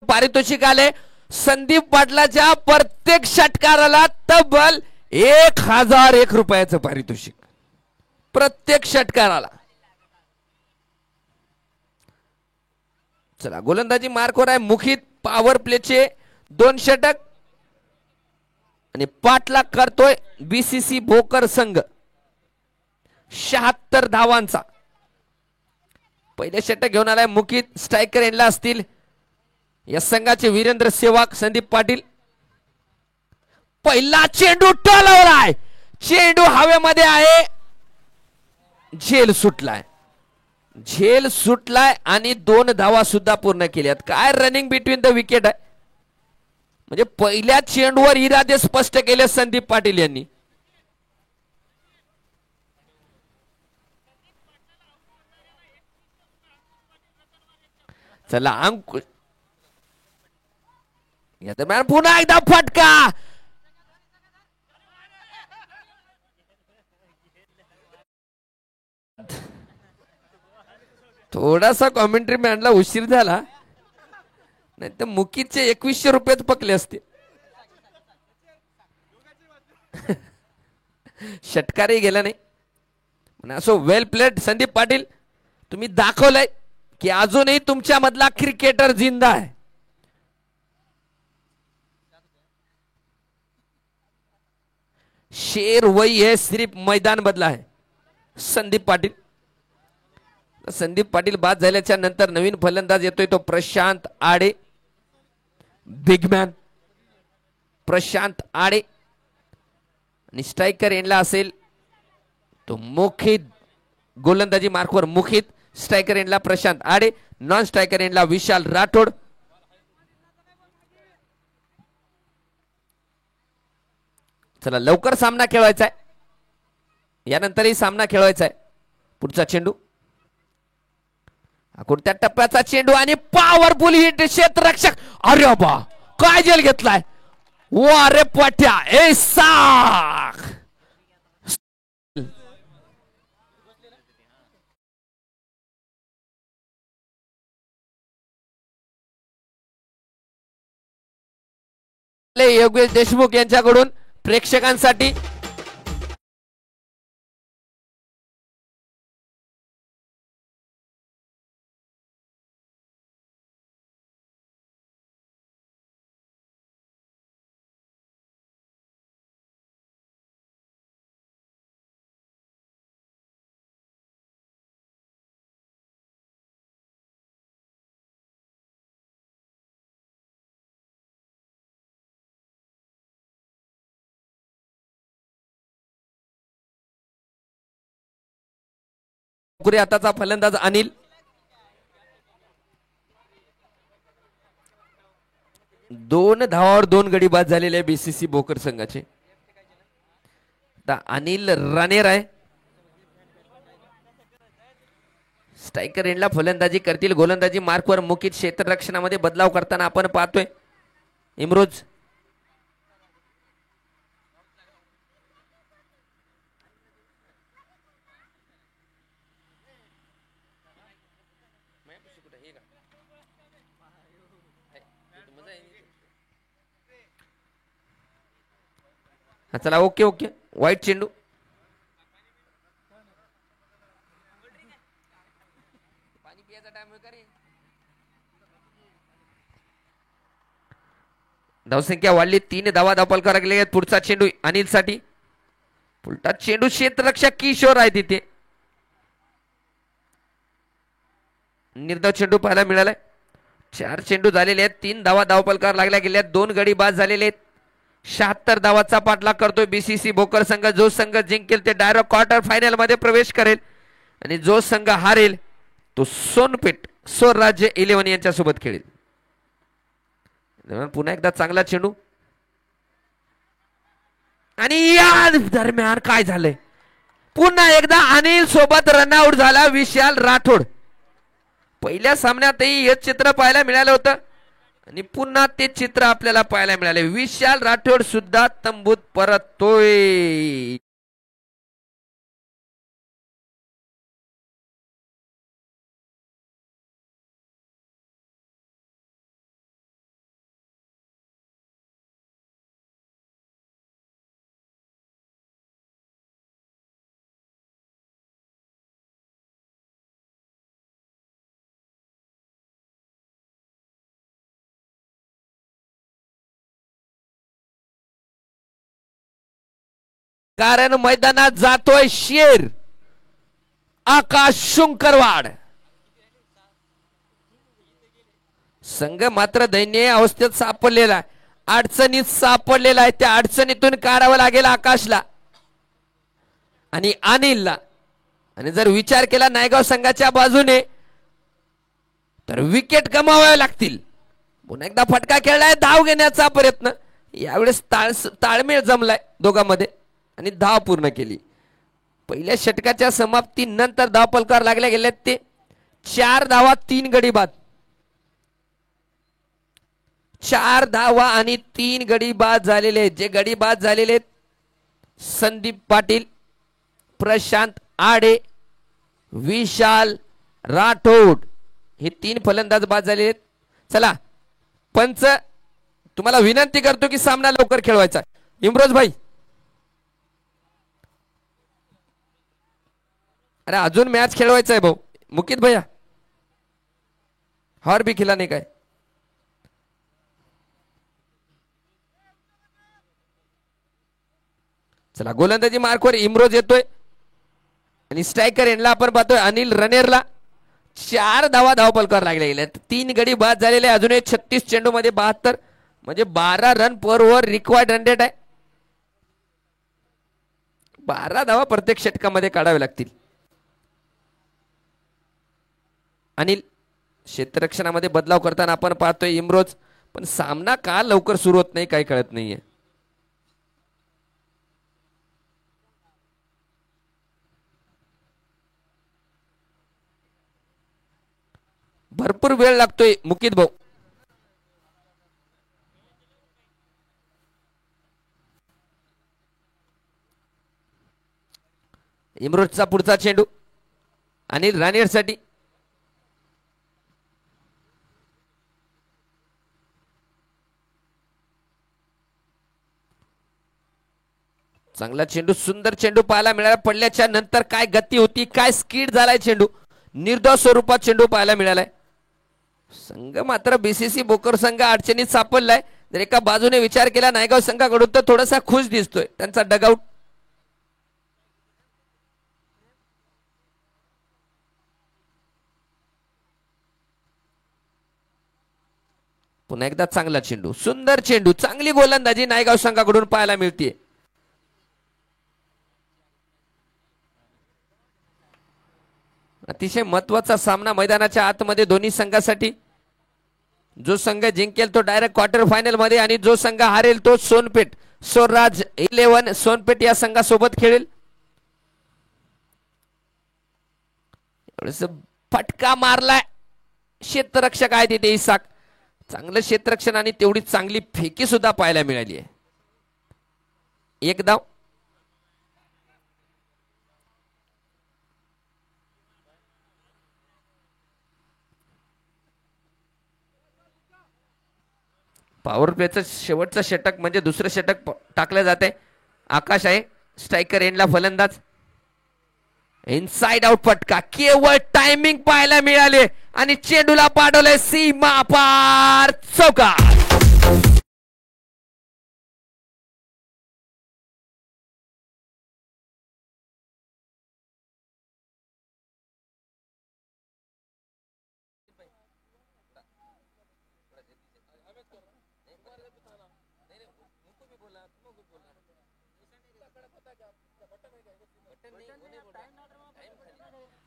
पारितोषिक आले. संदीप पाटलाच्या प्रत्येक षटकाराला तब्बल 1001 रुपयाचं पारितोषिक. प्रत्येक षटकाराला. चला, गोलंदाजी मार्कवर आहे मुखित. पॉवर प्लेचे 2 षटक आणि पाठलाग करतोय बीसीसी भोकर संघ 76 धावांचा. पहिले षटक घेऊन आलाय मुखित. स्ट्रायकर एंडला असतील या संघाचे वीरेंद्र सेवाग, संदीप पाटील. पहिला चेंडू टोलवलाय. चेंडू हवेमध्ये आहे. झेल सुटलाय. झेल सुटलाय आणि 2 धावा सुद्धा पूर्ण केल्यात. काय रनिंग बिटवीन द विकेट आहे. म्हणजे पहिल्या चेंडूवर इरादे स्पष्ट केले संदीप पाटील यांनी. चला, अंकुश या दरम्यान पुन्हा एकदा फटका. थोडासा कॉमेंट्री मॅनला उशीर झाला, नाही तर मुकीचे 2100 रुपयेच पकले असते. षटकारही गेला नाही. असो, वेल प्लेड संदीप पाटील. तुम्ही दाखवलंय की अजूनही तुमच्या मधला क्रिकेटर जिंदा आहे. शेर वही है, सिर्फ मैदान बदला है. संदीप पाटील. संदीप पाटील बाद झाल्याच्या नंतर नवीन फलंदाज येतोय तो प्रशांत आडे. बिगमॅन प्रशांत आडे. आणि स्ट्रायकर एंडला असेल तो मुखित. गोलंदाजी मार्कवर मुखित. स्ट्रायकर एंडला प्रशांत आडे. नॉन स्ट्रायकर एंडला विशाल राठोड. चला, लवकर सामना खेळवायचा आहे. यानंतरही सामना खेळवायचा आहे. पुढचा चेंडू कोणत्या टप्प्याचा चेंडू आणि पॉवरफुल हिट क्षेत्ररक्षक. अरे बा काय जेल घेतलाय. वा रे पट्या ऐसा योगेश देशमुख यांच्याकडून प्रेक्षकांसाठी आताचा फलंदाज अनिल. दोन धावावर 2 गडी बाद झालेले बीसीसी भोकर संघाचे. अनिल राणेर आहे. स्ट्रायकर एंडला फलंदाजी करतील. गोलंदाजी मार्कवर मुकीत क्षेत्ररक्षणामध्ये बदलाव करताना आपण पाहतोय इम्रोज. चला ओके ओके. वाईट चेंडू. धावसंख्या वाढली. 3 धावा धावपलकार गेले. पुढचा चेंडू अनिल साठी. पुलटा चेंडू क्षेत्ररक्षक किशोर आहे तिथे. निर्धाव चेंडू पाहायला मिळालाय. 4 चेंडू झालेले आहेत. 3 धावा धावपलकार लागल्या गेल्या. 2 गडी बाद झालेले आहेत. 76 धावाचा पाठलाग करतोय बीसीसी भोकर संघ. जो संघ जिंकेल ते डायरेक्ट क्वार्टर फायनल मध्ये प्रवेश करेल आणि जो संघ हारेल तो सोनपेठ स्वराज्य 11 यांच्या सोबत खेळेल. पुन्हा एकदा चांगला चेंडू आणि या दरम्यान काय झालंय. पुन्हा एकदा अनिल सोबत रनआउट झाला विशाल राठोड. पहिल्या सामन्यातही हे चित्र पाहायला मिळालं होतं आणि पुन्हा ते चित्र आपल्याला पाहायला मिळाले. विशाल राठोड सुद्धा तंबूत परततोय. कारण मैदानात जातोय शेर आकाश शुंकरवाड. संघ मात्र दयनीय अवस्थेत सापडलेला आहे. अडचणीत सापडलेला आहे. त्या अडचणीतून काढावं लागेल आकाशला आणि अनिलला. आणि जर विचार केला नायगाव संघाच्या बाजूने तर विकेट गमावावे लागतील. पुन्हा एकदा फटका खेळलाय. धाव घेण्याचा प्रयत्न. यावेळेस ताळमेळ जमलाय दोघांमध्ये आणि धाव पूर्ण केली. पहिल्या षटकाच्या समाप्तीनंतर धाव पलकार लागल्या गेल्यात ते 4 धावा 3 गडी बाद. 4 धावा आणि 3 गडी बाद झालेले आहेत. जे गडी बाद झालेले आहेत संदीप पाटील, प्रशांत आडे, विशाल राठोड हे 3 फलंदाज बाद झाले आहेत. चला पंच तुम्हाला विनंती करतो की सामना लवकर खेळवायचा. इम्रोज भाई अरे अजून मॅच खेळवायचा आहे भाऊ. मुकित भैया हार भी खिला नाही काय. चला गोलंदाजी मार्कवर इम्रोज येतोय आणि स्ट्रायकर एंडला आपण पाहतोय अनिल रनेरला. 4 धावा धावपलकार लागले गेले. 3 गडी बाद झालेले. अजून 36 चेंडू मध्ये 72 म्हणजे 12 रन पर ओव्हर रिक्वायर्ड रन रेट आहे. 12 धावा प्रत्येक षटकामध्ये काढावे लागतील. अनिल क्षेत्ररक्षणामध्ये बदलाव करताना आपण पाहतोय इम्रोज. पण सामना का लवकर सुरू होत नाही काही कळत नाहीये. भरपूर वेळ लागतोय मुकित भाऊ. इम्रोजचा पुढचा चेंडू अनिल राणेसाठी. चांगला चेंडू, सुंदर चेंडू पाहायला मिळाला. पडल्याच्या नंतर काय गती होती, काय स्पीड झालाय चेंडू. निर्दोष स्वरूपात चेंडू पाहायला मिळालाय. संघ मात्र बीसीसी बोकर संघ अडचणीत सापडलाय. जर एका बाजूने विचार केला नायगाव संघाकडून तर थोडासा खुश दिसतोय त्यांचा डगआउट. पुन्हा एकदा चांगला चेंडू, सुंदर चेंडू, चांगली गोलंदाजी नायगाव संघाकडून पाहायला मिळते. अतिशय महत्वाचा सामना मैदानाच्या आतमध्ये दोन्ही संघासाठी. जो संघ जिंकेल तो डायरेक्ट क्वार्टर फायनल मध्ये आणि जो संघ हारेल तो सोनपेठ स्वराज 11 सोनपेठ या संघासोबत खेळेल. फटका मारलाय क्षेत्ररक्षक आहे तिथे इसाक. चांगलं क्षेत्ररक्षण आणि तेवढी चांगली फेकी सुद्धा पाहायला मिळाली आहे. एक धाव. पॉवर प्लेचं शेवटचं षटक म्हणजे दुसरं षटक टाकलं जाते. आकाश आहे स्ट्रायकर एंडला फलंदाज. इनसाइड आउट फटका, केवळ टायमिंग पाहायला मिळाले आणि चेंडूला पाडवले सीमा पार चौकार.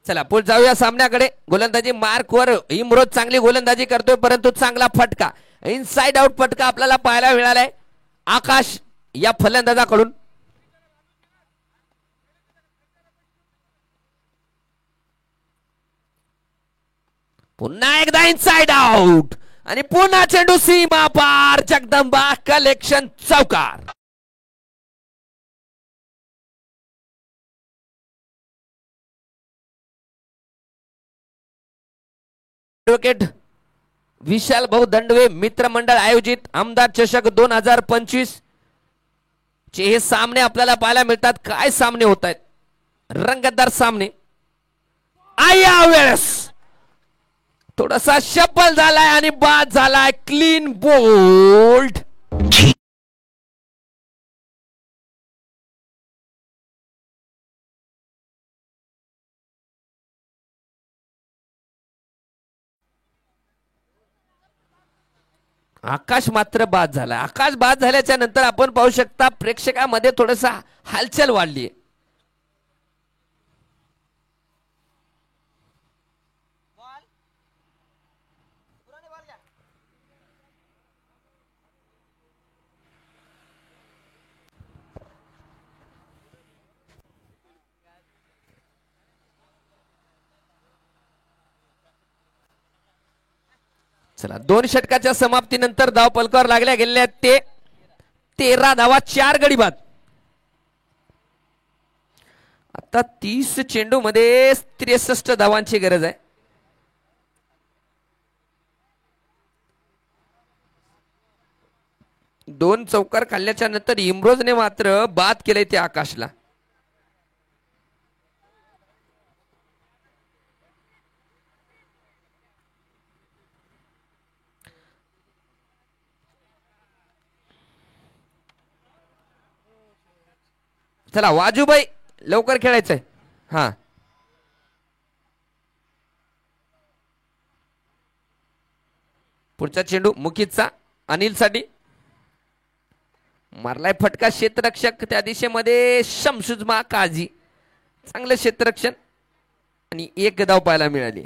चला पुढे जाऊया सामन्याकडे. गोलंदाजी मार्क वर इम्रोज चांगली गोलंदाजी करतोय परंतु चांगला फटका, इनसाइड आउट फटका आपल्याला पाहायला मिळालाय आकाश या फलंदाजाकडून. पुन्हा एकदा इनसाइड आउट आणि पुन्हा चेंडू सीमा पार. जगदंबा कलेक्शन चौकार. ॲडव्होकेट विशाल भाऊ दंडवे मित्रमंडळ आयोजित आमदार चषक 2025 चे हे सामने आपल्याला पाहायला मिळतात. काय सामने होत आहेत, रंगतदार सामने. या वेळेस थोडासा शफल झालाय आणि बाद झालाय. Clean bowled. आकाश मात्र बाद झाला. आकाश बाद झाल्याच्या नंतर आपण पाहू शकता प्रेक्षकांमध्ये थोडसा हालचाल वाढली. चला 2 षटकाच्या समाप्तीनंतर धाव पलकावर लागल्या गेलेल्या ते 13 धावा, 4 गडी बाद. आता 30 चेंडू मध्ये 63 धावांची गरज आहे. दोन चौकार खाल्ल्याच्या नंतर इम्रोजने मात्र बाद केले ते आकाशला. चला वाजूबाई लवकर खेळायचंय. हा पुढचा चेंडू मुकीतचा अनिल साठी. मारलाय फटका क्षेत्ररक्षक त्या दिशेमध्ये शमशुजमा काझी. चांगलं क्षेत्ररक्षण आणि 1 धाव पाहायला मिळाली.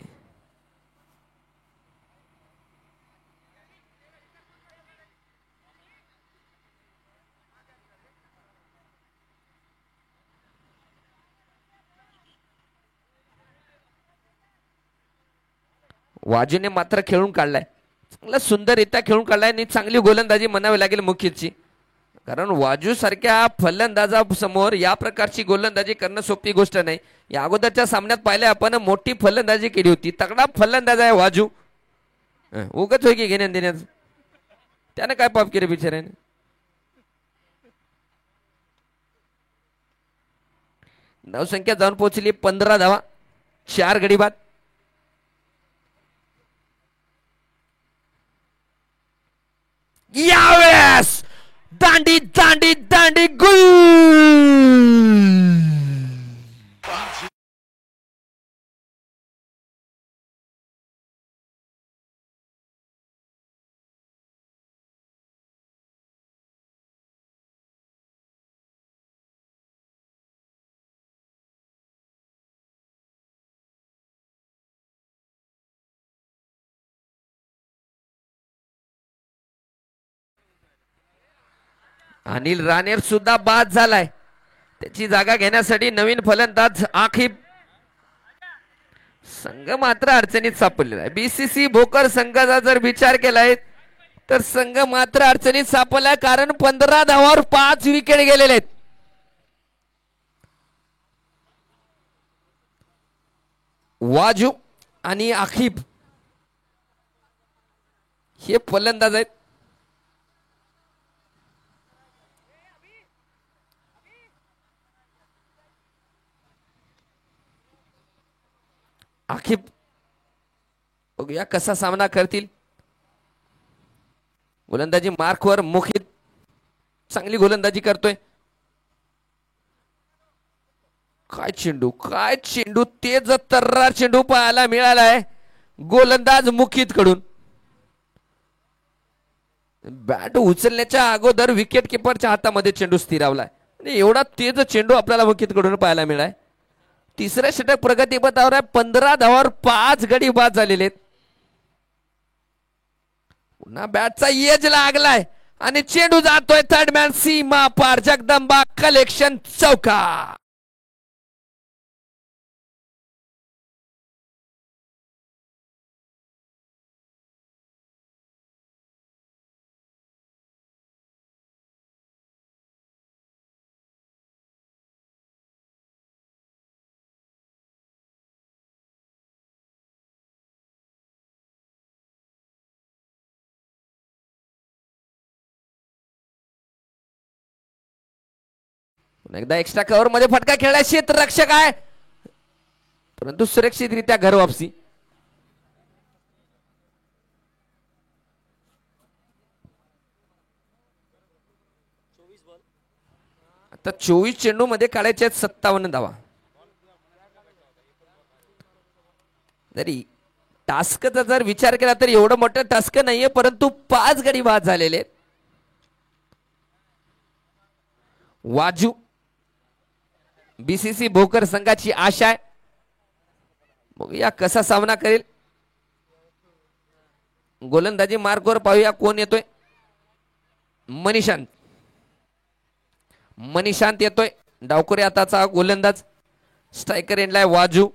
वाजूने मात्र खेळून काढलाय, चांगला सुंदररित्या खेळून काढलाय आणि चांगली गोलंदाजी म्हणावी लागेल मुखीतची. कारण वाजू सारख्या फलंदाजा समोर या प्रकारची गोलंदाजी करणं सोपी गोष्ट नाही. या अगोदरच्या सामन्यात पाहिलं आपण, मोठी फलंदाजी केली होती, तगडा फलंदाज आहे वाजू. उगच होय की घेण्यात देण्यात, त्यानं काय पाप केले बिचाऱ्याने. धावसंख्या जाऊन पोहोचली 15 धावा, 4 गडी बाद. यावेळेस दांडी दांडी दांडी गुल. अनिल राणेर सुद्धा बाद झालाय, त्याची जागा घेण्यासाठी नवीन फलंदाज आखिब. संघ मात्र अडचणीत सापडलेला आहे. बीसीसी भोकर संघाचा जर विचार केलाय तर संघ मात्र अडचणीत सापडलाय, कारण 15 धावावर 5 विकेट गेलेले आहेत. वाजू आणि आखिब हे फलंदाज आहेत. आखिब बघूया कसा सामना करतील. गोलंदाजी मार्कवर मुखित चांगली गोलंदाजी करतोय. काय चेंडू तेज तर्रार चेंडू पाहायला मिळालाय गोलंदाज मुखित कडून. बॅट उचलण्याच्या अगोदर विकेट किपरच्या हातामध्ये चेंडू स्थिरावलाय आणि एवढा तेज चेंडू आपल्याला मुखित कडून पाहायला मिळालाय. तिसऱ्या षटक प्रगतीपथावर आहे. 15 धावावर 5 गडी बाद झालेले आहेत. पुन्हा बॅटचा एज लागलाय आणि चेंडू जातोय थर्ड मॅन सीमा पार. जगदंबा कलेक्शन चौका. एकदा एक्स्ट्रा कव्हर मध्ये फटका खेळला, क्षेत्ररक्षक आहे परंतु सुरक्षितरित्या घर वापसी. आता 24 चेंडू मध्ये काढायचे आहेत 57 धावा. तरी टास्कचा जर विचार केला तर एवढं मोठं टास्क नाहीये, परंतु 5 गडी बाद झालेले. वाजू बीसीसी भोकर संघाची आशा आहे, बघूया कसा सामना करेल. गोलंदाजी मार्कवर पाहूया कोण येतोय. मनीशांत येतोय, डावखुरी हाताचा गोलंदाज. स्ट्रायकर एंडला वाजू.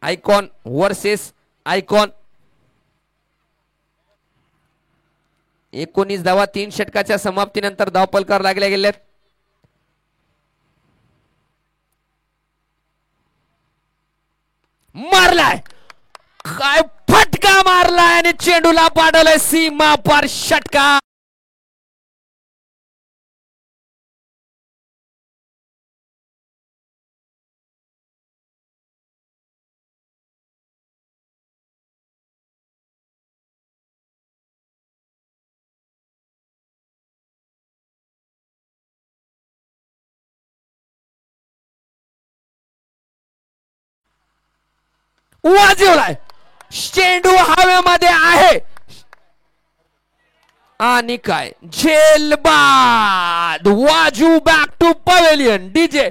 Icon versus icon. 19 धावा 3 षटकाच्या समाप्तीनंतर धावपलकार लागले गेलेत. मारलाय, काय फटका मारलाय आणि चेंडूला पाडवलाय सीमा पार षटका. वाजवलाय, चेंडू हवेमध्ये आहे आणि काय झेलबाद. वाजू बॅक टू पवेलियन. डीजे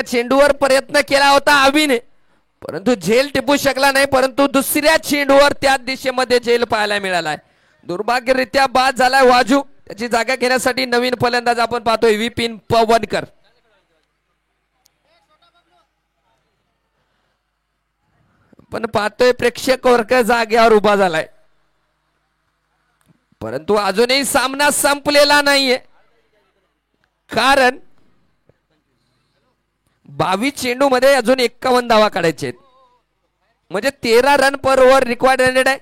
चेंडूवर प्रयत्न केला होता अभिने, परंतु झेल टिपू शकला नाही. परंतु दुसऱ्या चेंडूवर त्याच दिशेमध्ये झेल पाहायला मिळालाय. दुर्भाग्यरित्या बाद झालाय वाजू. त्याची जागा घेण्यासाठी नवीन फलंदाज आपण पाहतोय विपिन पवनकर. पण पाहतोय प्रेक्षक वर्ग जागेवर उभा झालाय, परंतु अजूनही सामना संपलेला नाहीये. कारण 22 चेंडू मध्ये अजून 51 धावा काढायचे आहेत, म्हणजे 13 रन पर ओव्हर रिक्वायर्ड आहे.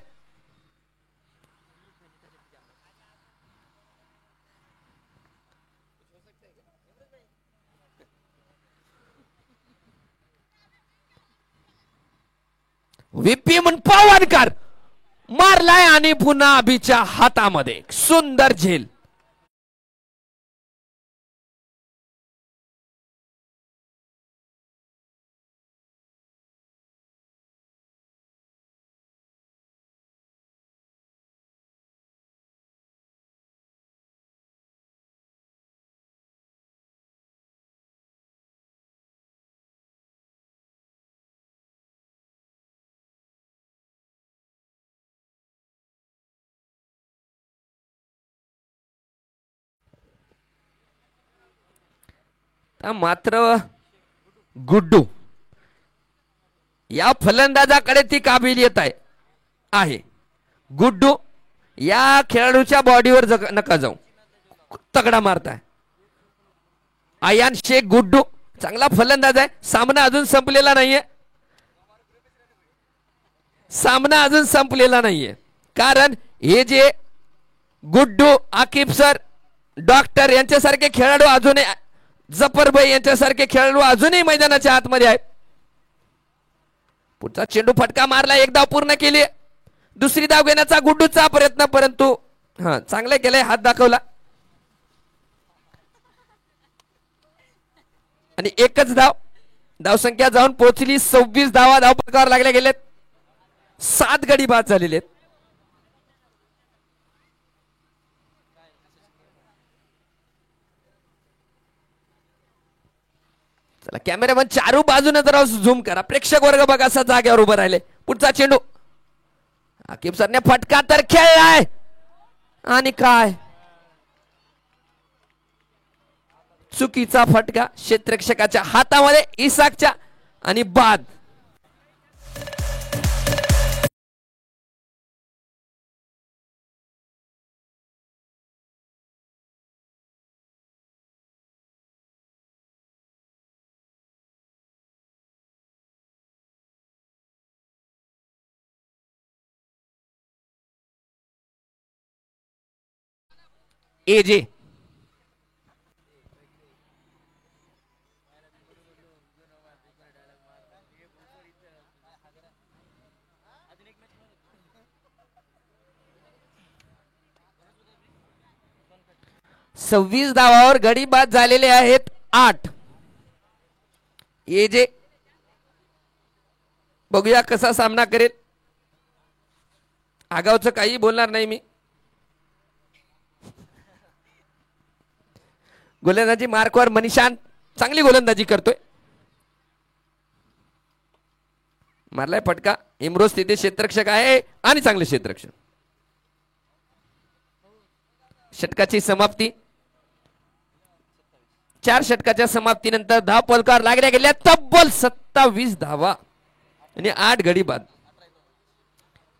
विपिन पवनकर मारलाय आणि पुन्हा अभिच्या हातामध्ये सुंदर झेल. मात्र गुड्डू या फलंदाजाकडे ती काबिलियत आहे. गुड्डू या खेळाडूच्या बॉडीवर नका जाऊ, तगडा मारताय. आयान शेख गुड्डू चांगला फलंदाज आहे. सामना अजून संपलेला नाहीये. सामना अजून संपलेला नाहीये, कारण हे जे गुड्डू, आकिब सर, डॉक्टर यांच्यासारखे खेळाडू अजूनही, जफरभाई यांच्यासारखे खेळाडू अजूनही मैदानाच्या आतमध्ये आहेत. पुढचा चेंडू फटका मारला, एक धाव पूर्ण केली. दुसरी धाव घेण्याचा गुड्डूचा प्रयत्न, परंतु चांगले केले, हात दाखवला आणि एकच धाव. धावसंख्या जाऊन पोहोचली 26 धावा धावपकावर लागल्या गेलेत. 7 गडी बाद झालेले आहेत. चला कॅमेरामन चारू बाजूने जरा झूम करा, प्रेक्षक वर्ग बघा असा जागेवर उभं राहिले. पुढचा चेंडू आकिब सरने फटका तर खेळलाय आणि काय चुकीचा फटका क्षेत्ररक्षकाच्या हातामध्ये, इसाकच्या, आणि बाद. एजे 26 धावावर गडी बाद झालेले आहेत 8. एजे बघूया कसा सामना करेल. आगावचं काही बोलणार नाही मी. गोलंदाजी मार्कवर मनीषान चांगली गोलंदाजी करतोय. मारलाय फटका. इम्रोज तिथे क्षेत्ररक्षक आहे आणि चांगले क्षेत्ररक्षक. षटकाची समाप्ती. 4 षटकाच्या समाप्तीनंतर धाव फलकावर लागल्या गेल्या तब्बल 27 धावा आणि 8 गडी बाद.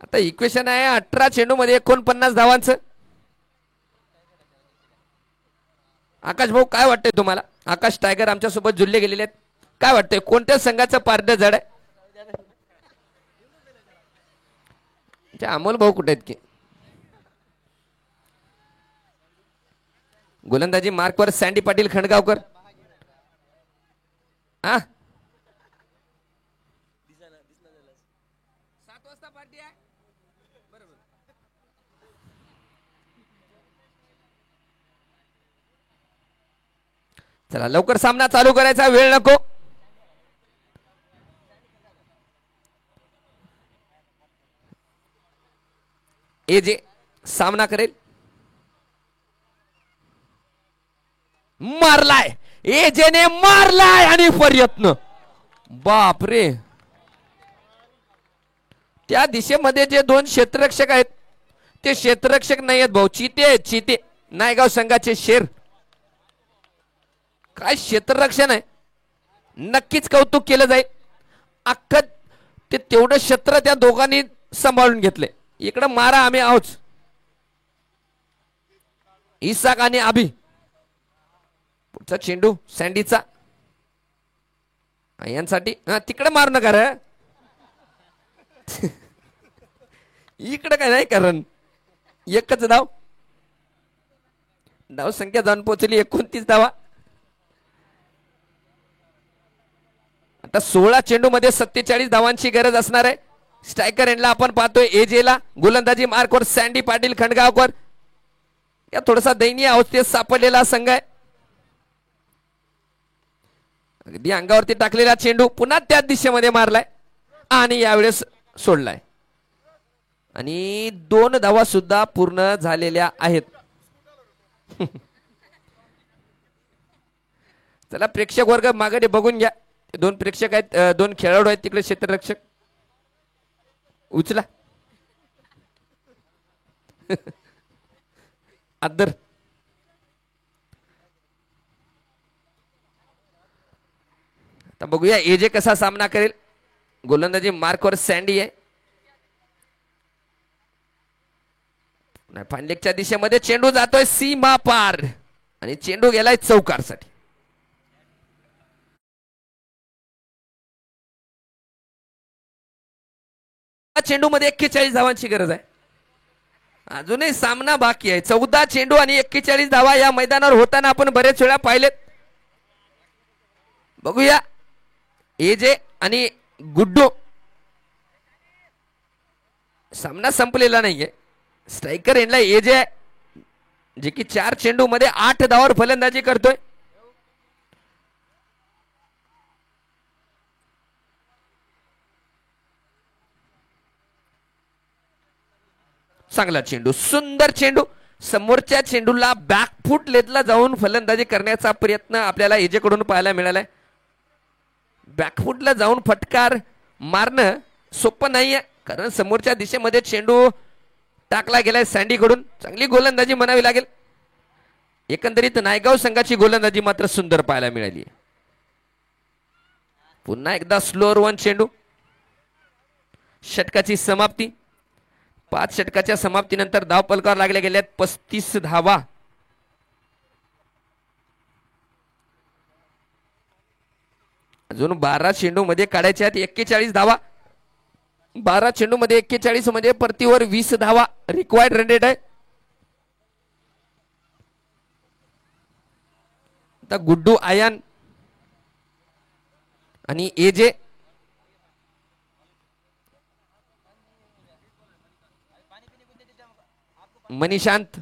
आता इक्वेशन आहे 18 चेंडू मध्ये 49 धावांचं. आकाश भाऊ काय वाटतंय तुम्हाला? आकाश टायगर आमच्या सोबत जुळले गेलेले आहेत. काय वाटतंय कोणत्या संघाचं पारडं जड आहे? अमोल भाऊ कुठे आहेत की? गोलंदाजी मार्कवर सँडी पाटील खंडगावकर. हा 7 वाजता पार्टी आहे. बरोबर. चला लवकर सामना चालू करायचा, वेळ नको. एजे सामना करेल. मारलाय एजेने मारलाय आणि प्रयत्न, बापरे. त्या दिशेमध्ये जे दोन क्षेत्ररक्षक आहेत ते क्षेत्ररक्षक नाही आहेत भाऊ, चिते आहेत, चिते. नायगाव संघाचे शेर. काय क्षेत्ररक्षण आहे, नक्कीच कौतुक केलं जाईल. अख्खं ते तेवढं क्षेत्र त्या दोघांनी सांभाळून घेतले. इकडं मारा आम्ही आहोत, इसाक आणि आबी. पुढचा चेंडू सँडीचा यांसाठी. तिकडे मारू नका रे, इकडे काय नाही, कारण एकच धाव. धाव संख्या जाऊन पोहोचली 29 धावा. आता 16 चेंडू मध्ये 47 धावांची गरज असणार आहे. स्ट्रायकर एंडला आपण पाहतोय एजेला. गोलंदाजी मार्कवर सँडी पाटील खंडगावकर. या थोडासा दयनीय अवस्थेत सापडलेला संघ आहे. अगदी अंगावरती टाकलेला चेंडू पुन्हा त्याच दिशेमध्ये मारलाय आणि यावेळेस सोडलाय. आणि 2 धावा सुद्धा पूर्ण झालेल्या आहेत. चला प्रेक्षक वर्ग मागे बघून घ्या. 2 प्रेक्षक आहेत, 2 खेळाडू आहेत तिकडे क्षेत्ररक्षक. उचला आदर. आता बघूया एजे कसा सामना करेल. गोलंदाजी मार्कवर सँडी आहे. फांडलेकच्या दिशेमध्ये चेंडू जातोय सीमा पार आणि चेंडू गेलाय चौकारसाठी. चेंडू मध्ये 41 धावांची गरज आहे. अजूनही सामना बाकी आहे. 14 चेंडू आणि 41 धावा या मैदानावर होताना आपण बरेच वेळा पाहिलेत. बघूया एजे आणि गुड्डू. सामना संपलेला नाहीये. स्ट्रायकर एंडला एजे आहे, जे की 4 चेंडू मध्ये 8 धावांवर फलंदाजी करतोय. चांगला चेंडू, सुंदर चेंडू. समोरच्या चेंडूला बॅकफूट लेदला जाऊन फलंदाजी करण्याचा प्रयत्न आपल्याला एजेकडून पाहायला मिळालाय. बॅकफूटला जाऊन फटकार मारणं सोपं नाहीये, कारण समोरच्या दिशेमध्ये चेंडू टाकला गेलाय सँडीकडून. चांगली गोलंदाजी म्हणावी लागेल. एकंदरीत नायगाव संघाची गोलंदाजी मात्र सुंदर पाहायला मिळाली. पुन्हा एकदा स्लोअर 1 चेंडू. षटकाची समाप्ती. 5 षटकाच्या समाप्तीनंतर धाव फलकावर लागल्या गेल्यात 35 धावा. अजून 12 चेंडू मध्ये काढायचे आहेत 41 धावा. 12 चेंडू मध्ये 41 म्हणजे परतीवर 20 धावा रिक्वायर्ड रन रेट आहे. आता गुड्डू आयान आणि एजे. मनीशांत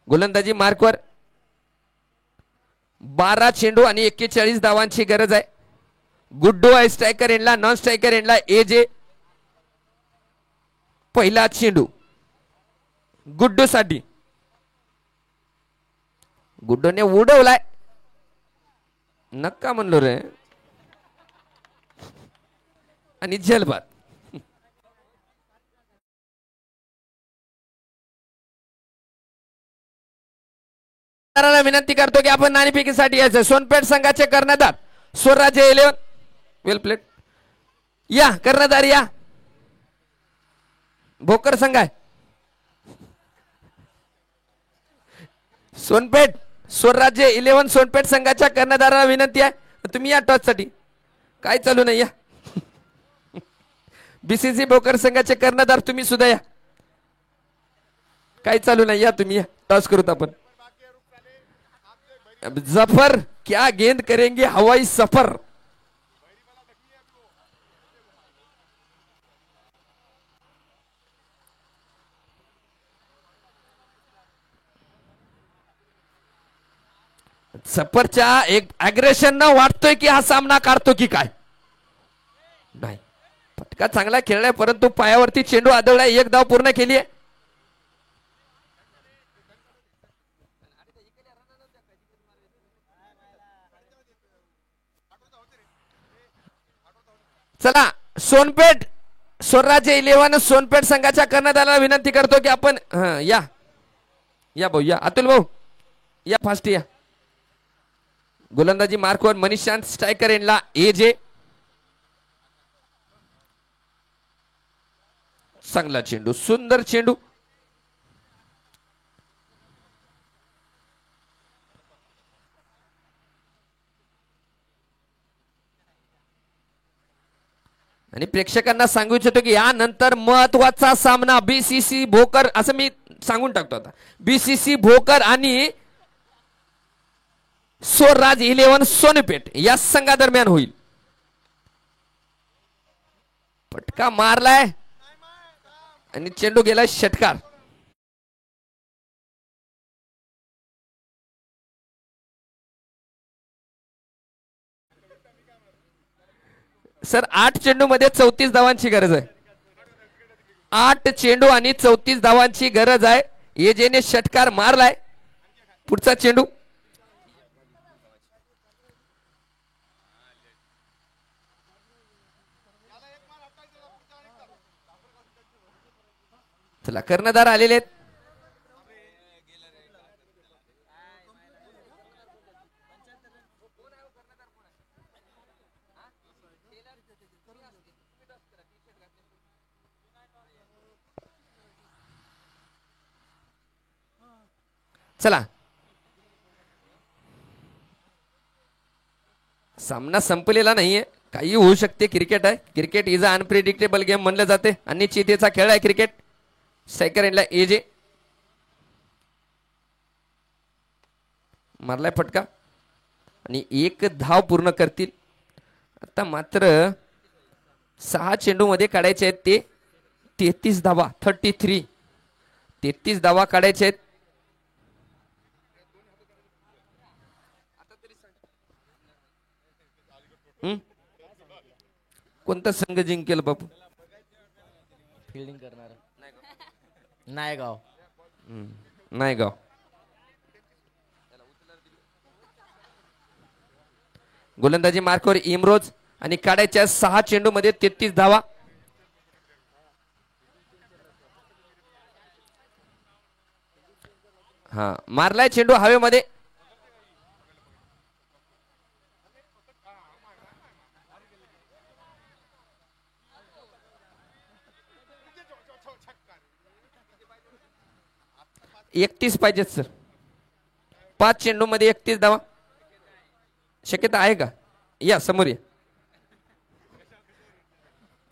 गोलंदाजी मार्कवर. 12 चेंडू आणि 41 धावांची गरज आहे. गुड्डू आहे स्ट्रायकर एंडला. नॉन स्ट्रायकर एंडला एजे. पहिला चेंडू गुड्डू साठी. गुड्डूने उडवलाय. नक्का म्हणलो रे. आणि झलबाद. विनंती करतो की आपण नाणेफेकीसाठी यायचं. सोनपेठ संघाचे कर्णधार स्वराज्य 11. वेल प्लेट. या कर्णधार या. भोकर संघ आहे. सोनपेठ स्वराज्य 11 सोनपेठ संघाच्या कर्णधाराला विनंती आहे तुम्ही या टॉस साठी. काय चालू नाही या. बीसीसी भोकर संघाचे कर्णधार तुम्ही सुद्धा या. काय चालू नाही या तुम्ही या. टॉस करूत आपण. जफर क्या गेंद करेंगे हवाई सफर. सफरच्या एक अग्रेशन न वाटतोय की हा सामना काढतो की काय. नाही, फटका चांगला खेळलाय परंतु पायावरती चेंडू आदळलाय. 1 धाव पूर्ण केली आहे. चला सोनपेठ स्वराज्य 11 सोनपेठ संघाच्या कर्णधाराला विनंती करतो की आपण या या भाऊ या अतुल भाऊ या फास्ट या. गोलंदाजी मार्कवर मनीषांत स्ट्रायकर एंडला एजे. चांगला चेंडू सुंदर चेंडू. आणि प्रेक्षकांना सांगू इच्छितो की यानंतर महत्वाचा सामना बीसीसी भोकर असं मी सांगून टाकतो आता. बीसीसी भोकर आणि स्वराज 11 सोनेपेठ या संघादरम्यान होईल. फटका मारलाय आणि चेंडू गेलाय षटकार. सर 8 चेंडू मध्ये 34 धावांची गरज आहे. 8 चेंडू आणि 34 धावांची गरज आहे. एजेने षटकार मारलाय. पुढचा चेंडू चला कर्णधार आलेले आहेत. चला सामना संपलेला नाहीये. काही होऊ शकते. क्रिकेट आहे. Cricket is a unpredictable game म्हणलं जाते. अनिश्चिततेचा खेळ आहे क्रिकेट. स्ट्रायकर एंडला एजे. मारलाय फटका आणि 1 धाव पूर्ण करतील. आता मात्र 6 चेंडू मध्ये काढायचे आहेत ते 33 धावा. 33 धावा काढायचे आहेत. कोणता संघ जिंकेल बापू? फिल्डिंग करणार नायगाव. नायगाव. गोलंदाजी मार्कवर इमरोज आणि काढायच्या 6 चेंडू मध्ये 33 धावा. हा मारलाय चेंडू हवेमध्ये. एकतीस पाहिजेत सर. 5 चेंडू मध्ये 31 धावा. शक्यता आहे का? या समोर या.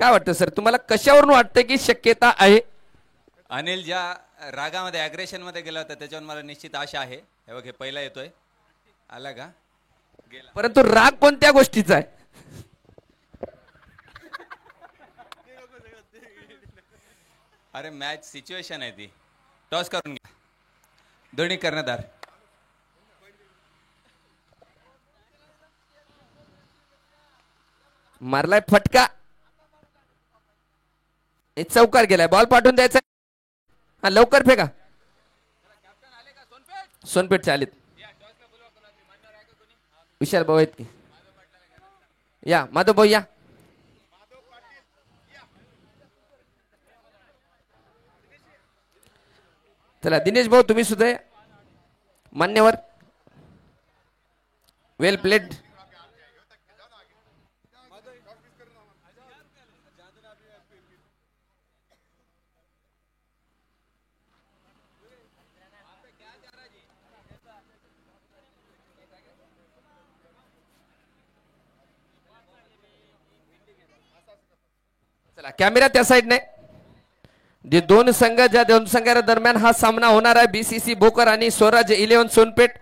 काय वाटतं सर तुम्हाला? कशावरून वाटतं की शक्यता आहे? अनिल ज्या रागामध्ये अग्रेशन मध्ये गेला होता त्याच्यावर मला निश्चित आशा आहे. हे बघ हे पहिला येतोय. आला का? गेला. परंतु राग कोणत्या गोष्टीचा आहे? अरे मॅच सिच्युएशन आहे ती. टॉस करून घ्या दोन्ही कर्णधार. मारलाय फटका. चौकार गेलाय. बॉल पाठवून द्यायचा. हा लवकर फेका. सोनपेठचे आलेत. विशाल भाऊ आहेत की? या माधव भाऊ या. चला दिनेश भाऊ तुम्ही सुद्धा या. मान्यवर. वेल प्लेड. चला कॅमेरा त्या साइडने. जे दोन संघ ज्या दोन संघांच्या दरम्यान हा सामना होणार आहे बीसीसी भोकर आणि स्वराज 11 सोनपेठ.